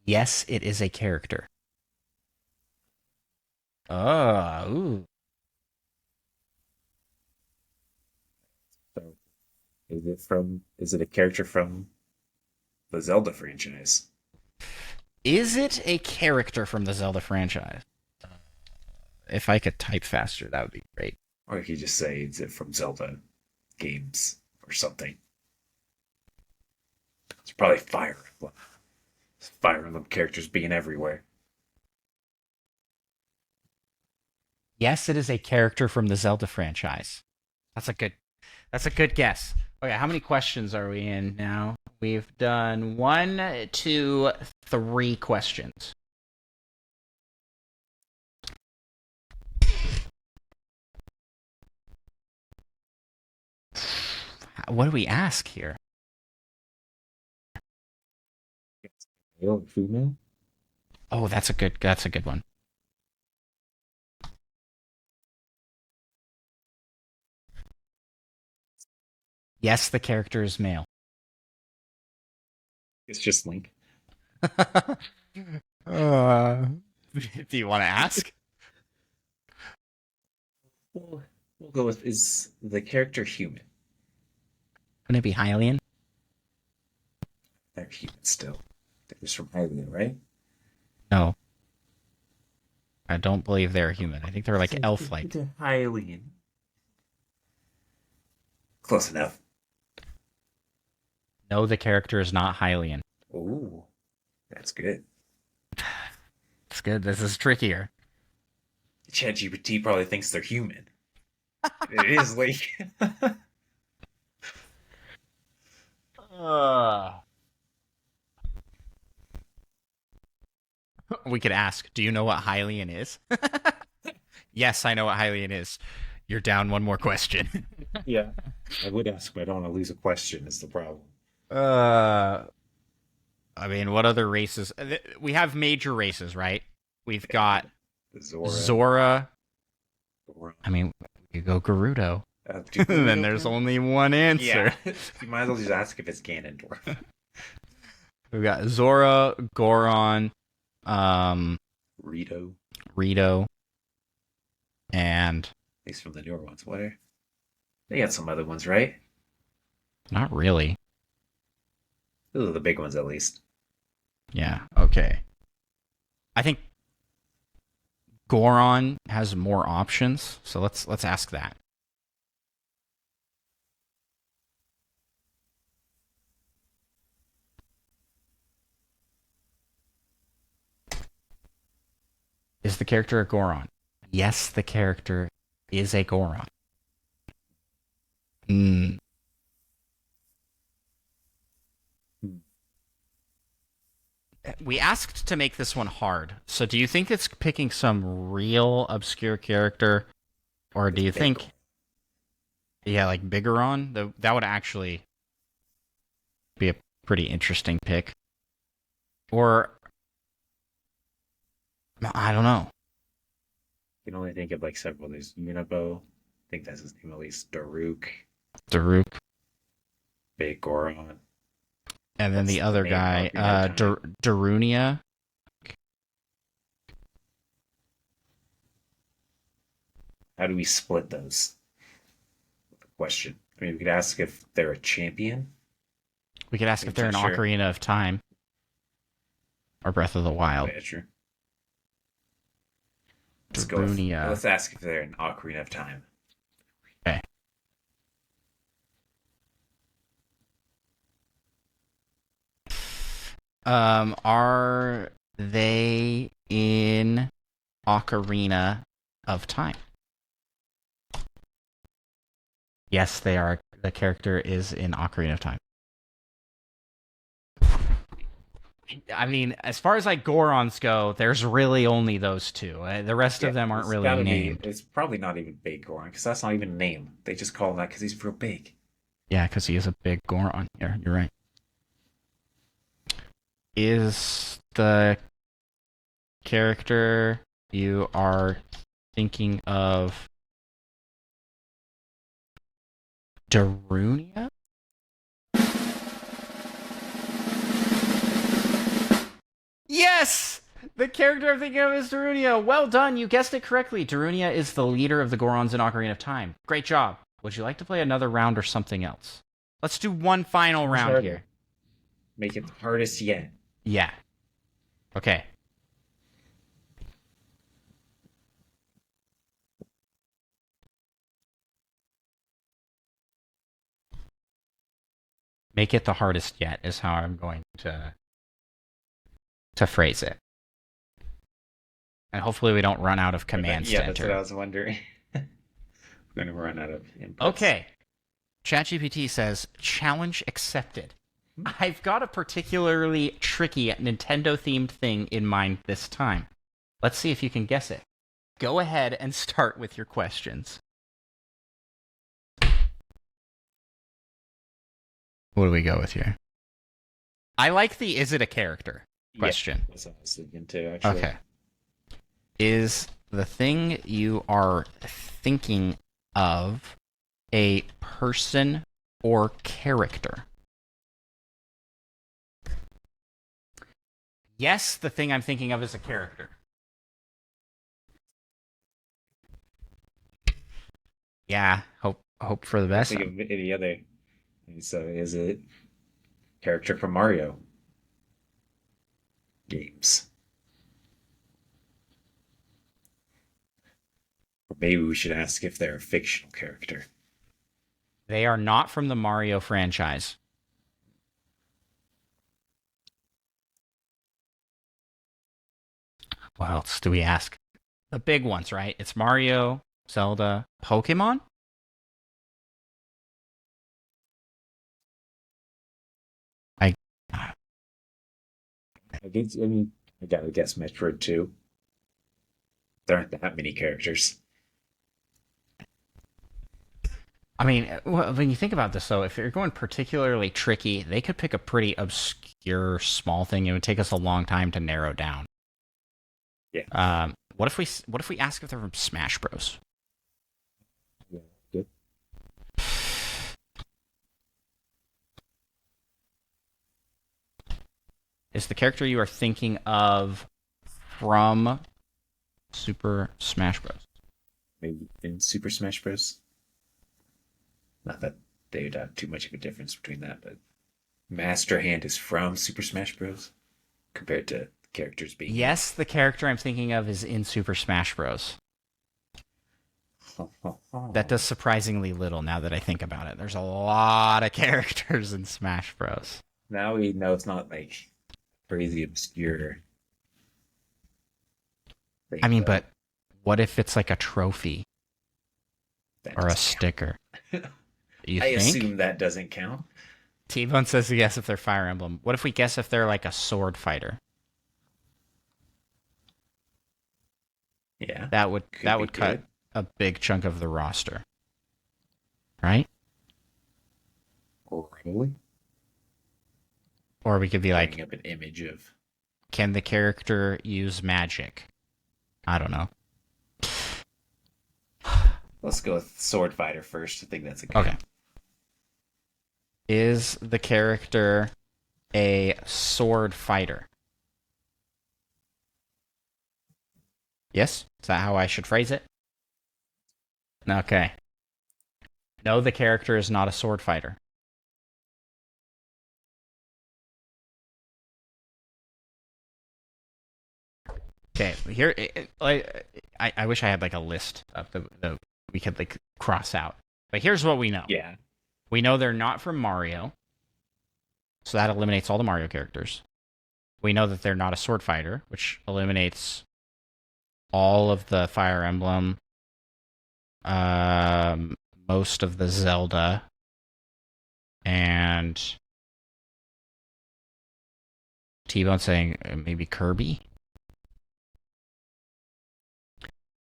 Yes, it is a character. Oh, ooh. So, is it from? Is it a character from the Zelda franchise? Is it a character from the Zelda franchise? If I could type faster, that would be great. Or you could just say, is it from Zelda games or something? It's probably Fire Emblem. Fire Emblem characters being everywhere. Yes, it is a character from the Zelda franchise. That's a good that's a good guess. Okay, how many questions are we in now? We've done 1, 2, 3 questions. What do we ask here? Male or female? Oh, that's a good one. Yes, the character is male. It's just Link. uh, do you want to ask? We'll, we'll go with, is the character human? Wouldn't it be Hylian? They're human still. They're just from Hylian, right? No, I don't believe they're human. I think they're like elf-like. It's a Hylian. Close enough. No, the character is not Hylian. Ooh, that's good. It's good. This is trickier. ChatGPT probably thinks they're human. It is like We could ask, do you know what Hylian is? Yes, I know what Hylian is. You're down one more question. yeah. I would ask, but I don't want to lose a question. Is the problem? uh, I mean, what other races? We have major races, right? We've got Zora. Zora. Zora. I mean, you go Gerudo. Then Gerudo there's count? only one answer. Yeah. You might as well just ask if it's Ganondorf. We've got Zora, Goron, Rito. Rito, and At least from the newer ones. What are they got some other ones, right? not really. Those are the big ones at least. Yeah, okay. I think Goron has more options, so let's ask that. Is the character a Goron? Yes, the character is a Goron. Mm. Hmm. We asked to make this one hard, so do you think it's picking some real obscure character, or do It's you big. think, yeah, like Bigoron? That would actually be a pretty interesting pick. Or I don't know. You can only think of like several. There's Unibo. I think that's his name at least. Daruk, Daruk. Big Goron. And then That's the the other name guy, Ocarina of Time. Darunia. How do we split those? Question. I mean, we could ask if they're a champion. We could ask if I'm they're not an sure. Ocarina of Time or Breath of the Oh, Wild. yeah, sure. Let's go with. Darunia. Let's ask if they're an Ocarina of Time. Okay. Are they in Ocarina of Time? Yes, they are. The character is in Ocarina of Time. I mean, as far as like Gorons go, there's really only those two. The rest Yeah, of them aren't it's really gotta be. named. It's probably not even Big Goron because that's not even a name. They just call him that because he's real big. Yeah, because he is a big Goron. Yeah, you're right. Is the character you are thinking of Darunia? Yes! The character I'm thinking of is Darunia. Well done, you guessed it correctly. Darunia is the leader of the Gorons in Ocarina of Time. Great job. Would you like to play another round or something else? Let's do one final Choose round harder. here. Make it the hardest yet. Yeah. Okay. Make it the hardest yet is how I'm going to phrase it. And hopefully we don't run out of commands Yeah, to that's what I enter. was wondering. We're going to run out of inputs. Okay. ChatGPT says, challenge accepted. I've got a particularly tricky Nintendo themed thing in mind this time. Let's see if you can guess it. Go ahead and start with your questions. What do we go with here? I like the is it a character question. Yeah, that's what I was thinking too, actually. Okay. Is the thing you are thinking of a person or character? Yes, the thing I'm thinking of is a character. Yeah, hope for the I best. think of any other. So is it character from Mario games? Or maybe we should ask if they're a fictional character. They are not from the Mario franchise. What else do we ask? The big ones, right? It's Mario, Zelda, Pokemon? I I mean, I gotta guess Metroid 2. There aren't that many characters. I mean, when you think about this, though, if you're going particularly tricky, they could pick a pretty obscure small thing. It would take us a long time to narrow down. Yeah. What if we ask if they're from Smash Bros? Yeah, good. Is the character you are thinking of from Super Smash Bros? Maybe in Super Smash Bros. Not that they'd have too much of a difference between that, but Master Hand is from Super Smash Bros. Compared to characters being in. Yes, the character I'm thinking of is in Super Smash Bros. That does surprisingly little now that I think about it. There's a lot of characters in Smash Bros. Now we know it's not like crazy obscure thing. I mean, Though. but what if it's like a trophy That or a doesn't sticker? count. You I think? assume that doesn't count. T-Bone says yes if they're Fire Emblem. What if we guess if they're like a sword fighter? Yeah, That would could that be would cut good. a big chunk of the roster, right? Probably Or we could be bringing like, up an image of. can the character use magic? I don't know. Let's go with Sword Fighter first. I think that's a good Okay. one. Is the character a sword fighter? Yes? Is that how I should phrase it? Okay. No, the character is not a sword fighter. Okay, here, I wish I had like a list of the we could like cross out. But here's what we know. Yeah. We know they're not from Mario, so that eliminates all the Mario characters. We know that they're not a sword fighter, which eliminates all of the Fire Emblem, most of the Zelda, and T-Bone saying maybe Kirby.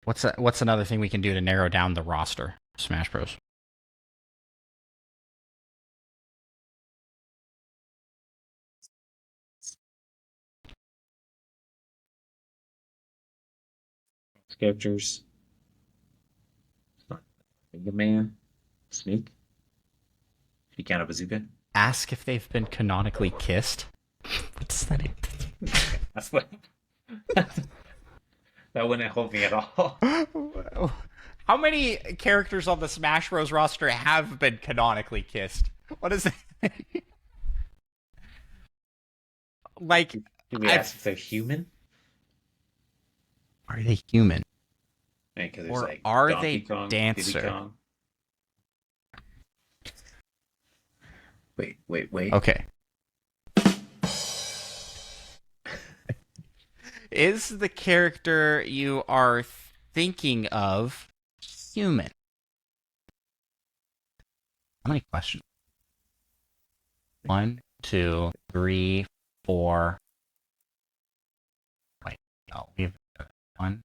What's another thing we can do to narrow down the roster? Smash Bros. Characters. Mega Man. Snake. If you count a bazooka. Ask if they've been canonically kissed. What's that? That's what. That wouldn't help me at all. How many characters on the Smash Bros. Roster have been canonically kissed? What is that? Like, Do we ask if they're human? are they human? Because there's Or like are Donkey they Kong, dancer? Diddy Kong. Wait. Okay. Is the character you are thinking of human? How many questions? 1, 2, 3, 4. Wait, no, we've done 1.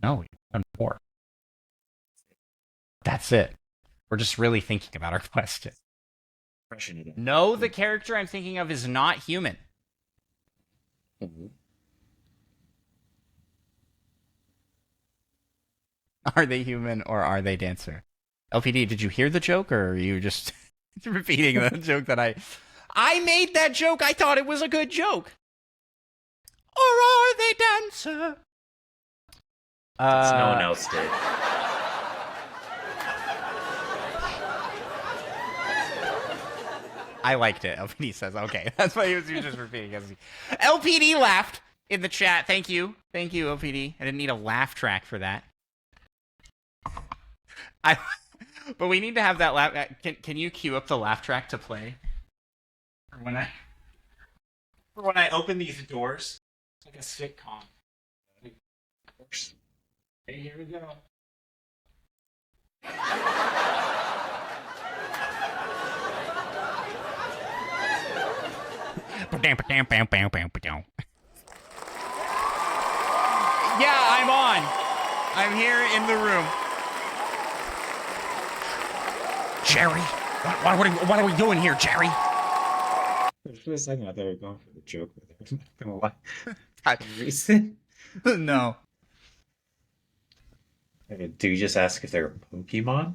No, we've done 4. That's it. We're just really thinking about our question. Impression it. No, the character I'm thinking of is not human. Mhm. Are they human or are they dancer? LPD, did you hear the joke or are you just repeating the joke that I made that joke. I thought it was a good joke. Or are they dancer? No one else did. I liked it. LPD says, okay. That's why he was just repeating. LPD laughed in the chat. Thank you. Thank you, LPD. I didn't need a laugh track for that. But we need to have that laugh. Can you cue up the laugh track to play? For when I open these doors? It's like a sitcom. Hey, here we go. Yeah, I'm on. I'm here in the room. Jerry, what are we doing here, Jerry? For a second, I thought we were going for the joke. I'm not gonna lie. I- Reason? No. Okay, do you just ask if they're Pokemon?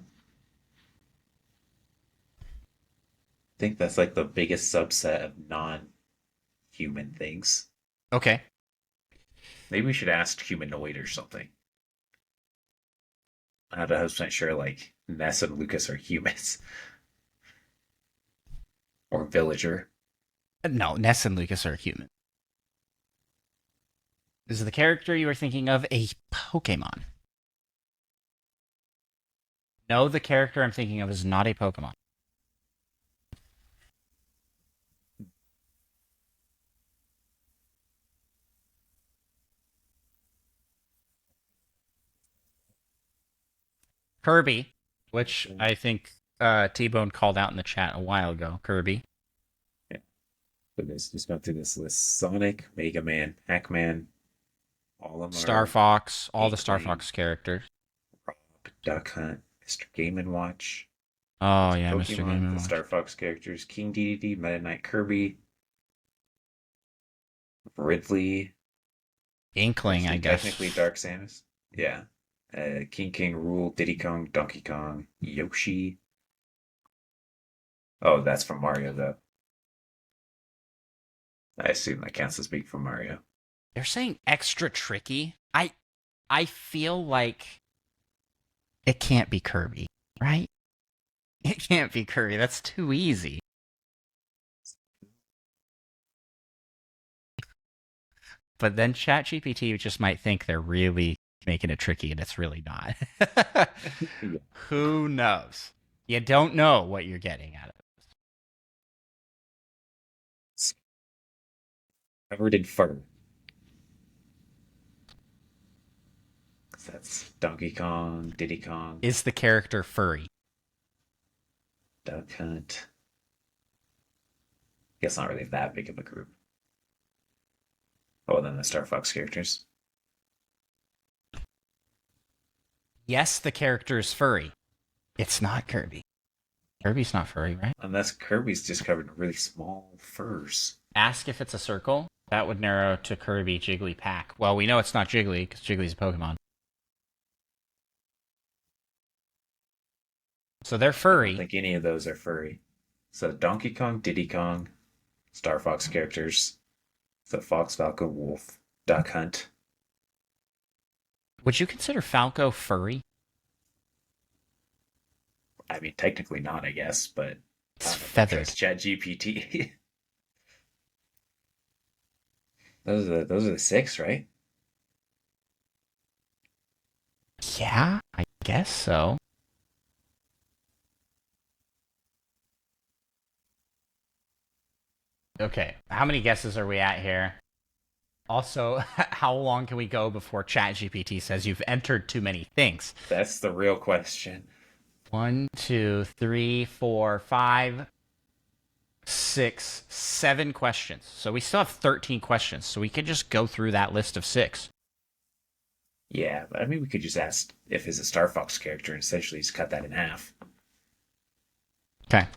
I think that's like the biggest subset of non-human things. Okay. Maybe we should ask humanoid or something. I'm not 100% sure, like, Ness and Lucas are humans. Or villager. No, Ness and Lucas are human. Is the character you are thinking of a Pokemon? No, the character I'm thinking of is not a Pokemon. Kirby, which I think T-Bone called out in the chat a while ago. Kirby. Yeah. But just go through this list. Sonic, Mega Man, Pac-Man, all of them Star are Fox, all the Star Inkling, Fox characters. Rob, Duck Hunt, Mr. Game and Watch, Oh yeah, Mr. Game Pokemon, and the Watch. Star Fox characters, King Dedede, Meta Knight Kirby, Ridley, Inkling, I Actually, technically guess. Dark Samus. Yeah. King Rule, Diddy Kong, Donkey Kong, Yoshi. Oh, that's from Mario, though. I assume that counts as being from Mario. They're saying extra tricky. I feel like it can't be Kirby, right? It can't be Kirby. That's too easy. But then ChatGPT just might think they're really making it tricky and it's really not. Yeah. Who knows? You don't know what you're getting out of it. Covered in fur. That's Donkey Kong, Diddy Kong, Is the character furry? Duck Hunt. Guess not really that big of a group. Oh, then the Star Fox characters. Yes, the character is furry. It's not Kirby. Kirby's not furry, right? Unless Kirby's just covered in really small furs. Ask if it's a circle. That would narrow to Kirby, Jiggly, Pack. Well, we know it's not Jiggly because Jiggly's a Pokemon. So they're I don't furry. think any of those are furry. So Donkey Kong, Diddy Kong, Star Fox characters. So Fox, Falco, Wolf, Duck Hunt. Would you consider Falco furry? I mean, technically not, I guess, but I It's don't know if I feathered. trust ChatGPT. Those are the six, right? Yeah, I guess so. Okay, how many guesses are we at here? Also, how long can we go before ChatGPT says you've entered too many things? That's the real question. One, two, three, four, five, six, 7 questions. So we still have 13 questions. So we can just go through that list of six. Yeah, but I mean, we could just ask if it's a Star Fox character and essentially just cut that in half. Okay.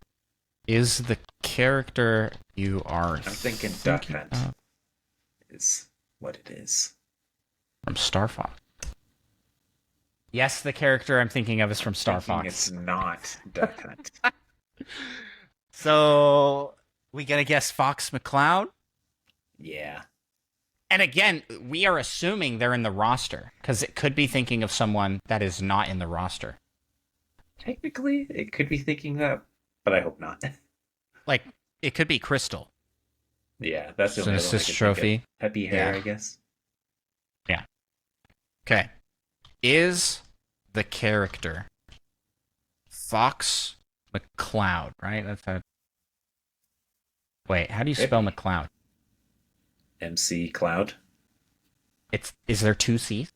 Is the character you are I'm thinking Duck thinking Hunt of is what it is. from Star Fox? Yes, the character I'm thinking of is from Star Thinking it's Fox. not Duck Hunt. So we gonna guess Fox McCloud? Yeah. And again, we are assuming they're in the roster because it could be thinking of someone that is not in the roster. Technically, it could be thinking that, but I hope not. Like it could be Crystal. Yeah, that's the It's an only other one I assist can think of. trophy. Peppy hair, Yeah. I guess. Yeah. Okay. Is the character Fox McCloud, right? That's a wait. How do you spell Peppy. McCloud? MC Cloud. Is there two C's?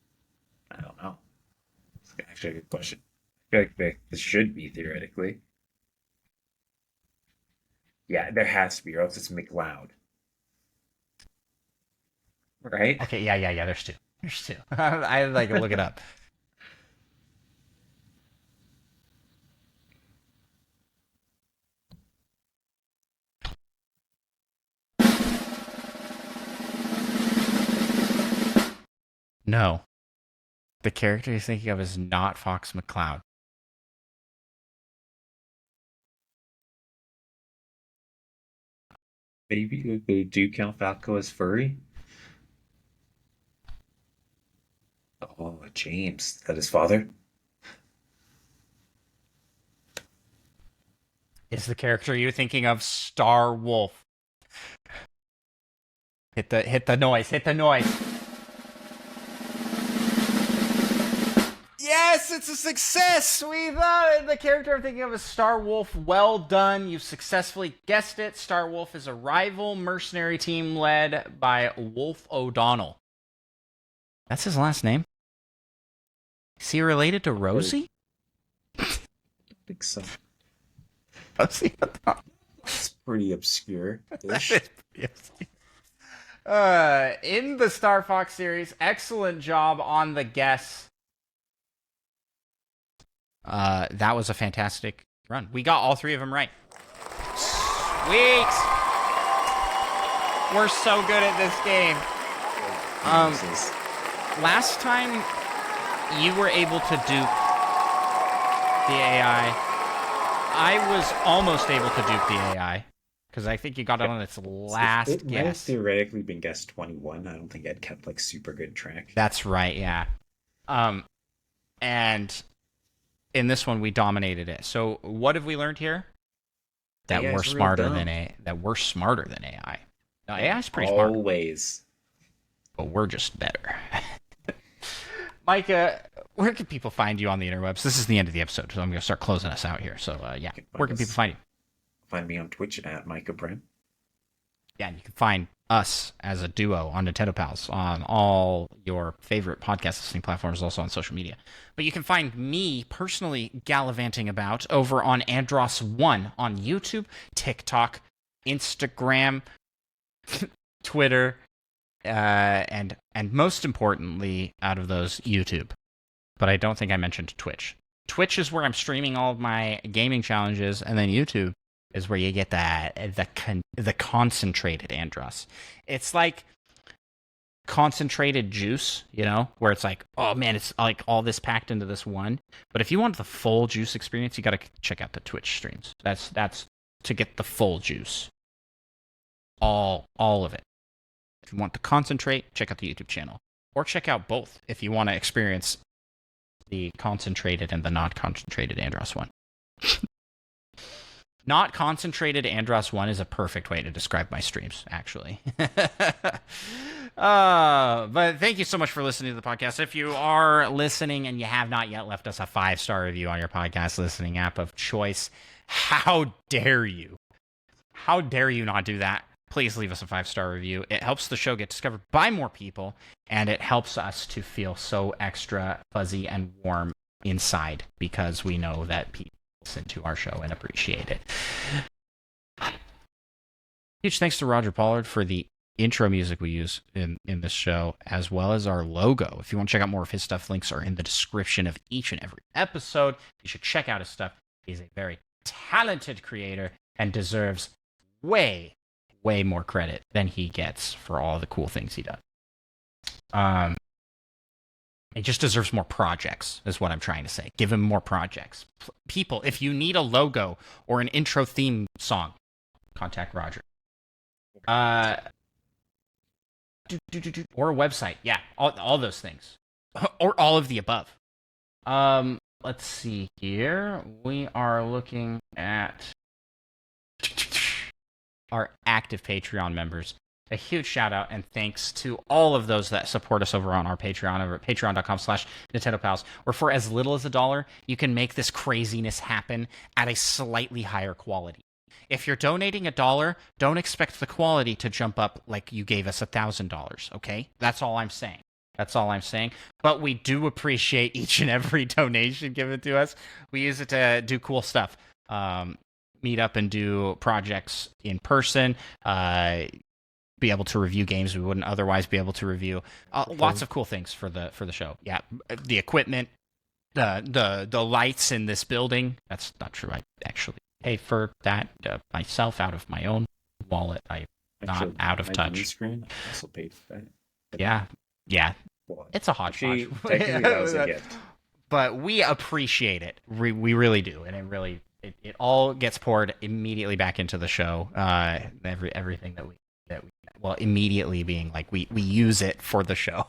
I don't know. It's actually a good question. I feel like this should be theoretically. Yeah, there has to be, or else it's McLeod, right? Okay, yeah. There's two. There's two. I like look it up. No, the character you're thinking of is not Fox McCloud. Maybe they do count Falco as furry. Oh, James, is that his father? Is the character you're thinking of Star Wolf? Hit the noise. Hit the noise. Yes, it's a success. We thought the character I'm thinking of is Star Wolf. Well done. You've successfully guessed it. Star Wolf is a rival mercenary team led by Wolf O'Donnell. That's his last name. Is he related to Rosie? I think so. Rosie O'Donnell. It's pretty obscure. In the Star Fox series, excellent job on the guess. That was a fantastic run. We got all three of them right. Sweet. We're so good at this game. Um, Moses. last time you were able to dupe the AI. I was almost able to dupe the AI because I think you got it Okay. on its It last might have guess. theoretically been guess 21. I don't think I'd kept like super good track. That's right, yeah. Um, and in this one we dominated it. So what have we learned here? That AI we're is real smarter than dumb. AI. Now In AI is pretty smart, all ways. but we're just better. Micah, where can people find you on the interwebs? This is the end of the episode, so I'm going to start closing us out here. So, yeah, You can where find can people us find you? find me on Twitch at Micah Brim. Yeah, and you can find us as a duo on Nintendo Pals on all your favorite podcast listening platforms, also on social media. But you can find me personally gallivanting about over on Andros1 on YouTube, TikTok, Instagram, Twitter, and most importantly, out of those, YouTube. But I don't think I mentioned Twitch. Twitch is where I'm streaming all of my gaming challenges, and then YouTube is where you get the concentrated Andros. It's like concentrated juice, where it's like, oh man, it's like all this packed into this one. But if you want the full juice experience, you got to check out the Twitch streams. That's to get the full juice, all of it. If you want to concentrate, check out the YouTube channel, or check out both if you want to experience the concentrated and the not concentrated Andros one. Not concentrated Andros 1 is a perfect way to describe my streams, actually. But thank you so much for listening to the podcast. If you are listening and you have not yet left us a 5-star review on your podcast listening app of choice, how dare you? How dare you not do that? Please leave us a 5-star review. It helps the show get discovered by more people, and it helps us to feel so extra fuzzy and warm inside because we know that people listen to our show and appreciate it. Huge thanks to Roger Pollard for the intro music we use in this show, as well as our logo. If you want to check out more of his stuff, links are in the description of each and every episode. You should check out his stuff. He's a very talented creator and deserves way more credit than he gets for all the cool things he does. He just deserves more projects, is what I'm trying to say. Give him more projects. People, if you need a logo or an intro theme song, contact Roger. Or a website. Yeah, all those things. Or all of the above. Let's see here. We are looking at our active Patreon members. A huge shout out and thanks to all of those that support us over on our Patreon, over at patreon.com/NintendoPals, where for as little as $1, you can make this craziness happen at a slightly higher quality. If you're donating $1, don't expect the quality to jump up like you gave us $1,000, okay? That's all I'm saying. But we do appreciate each and every donation given to us. We use it to do cool stuff. Meet up and do projects in person, be able to review games we wouldn't otherwise be able to review. Lots of cool things for the show. Yeah, the equipment, the lights in this building. That's not true. I actually pay for that myself out of my own wallet. I'm not out of touch. Screen, I also paid for that. Yeah. Well, It's a hodgepodge. Technically, that was a gift. But we appreciate it. We really do, and it all gets poured immediately back into the show. Everything that we immediately being like we use it for the show.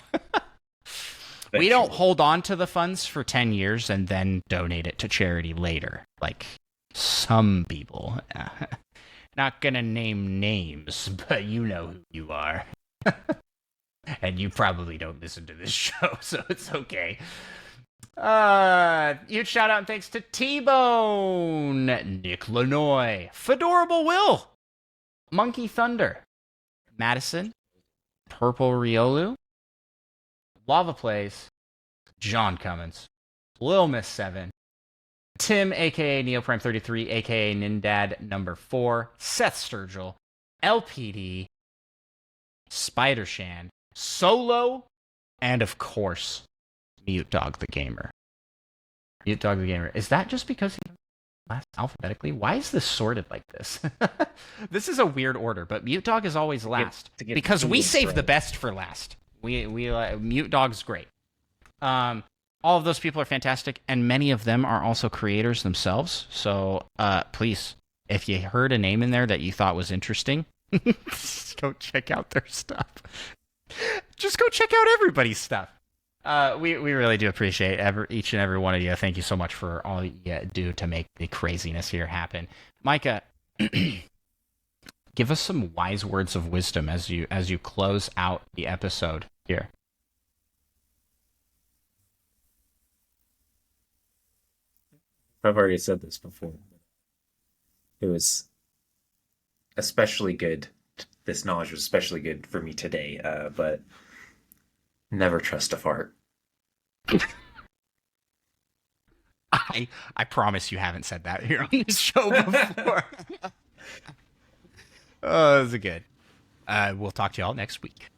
We don't hold on to the funds for 10 years and then donate it to charity later, like some people. Not gonna name names, but you know who you are. And you probably don't listen to this show, so it's okay. Huge shout out and thanks to T-Bone, Nick Lanoy, Fedorable Will, Monkey Thunder, Madison, Purple Riolu, Lava Plays, John Cummins, Lil Miss 7, Tim, aka Neoprime33, aka Nindad number 4, Seth Sturgill, LPD, Spider Shan, Solo, and of course, Mute Dog the Gamer. Mute Dog the Gamer. Is that just because he last alphabetically? Why is this sorted like this? This is a weird order, but Mute Dog is always last. Because we save the best for last. We Mute Dog's great. Um, all of those people are fantastic, and many of them are also creators themselves. So please, if you heard a name in there that you thought was interesting, go check out their stuff. Just go check out everybody's stuff. We really do appreciate each and every one of you. Thank you so much for all you do to make the craziness here happen. Micah, give us some wise words of wisdom as you close out the episode here. I've already said this before. It was especially good. This knowledge was especially good for me today. But never trust a fart. I promise you haven't said that here on this show before. Oh, this is good. We'll talk to y'all next week.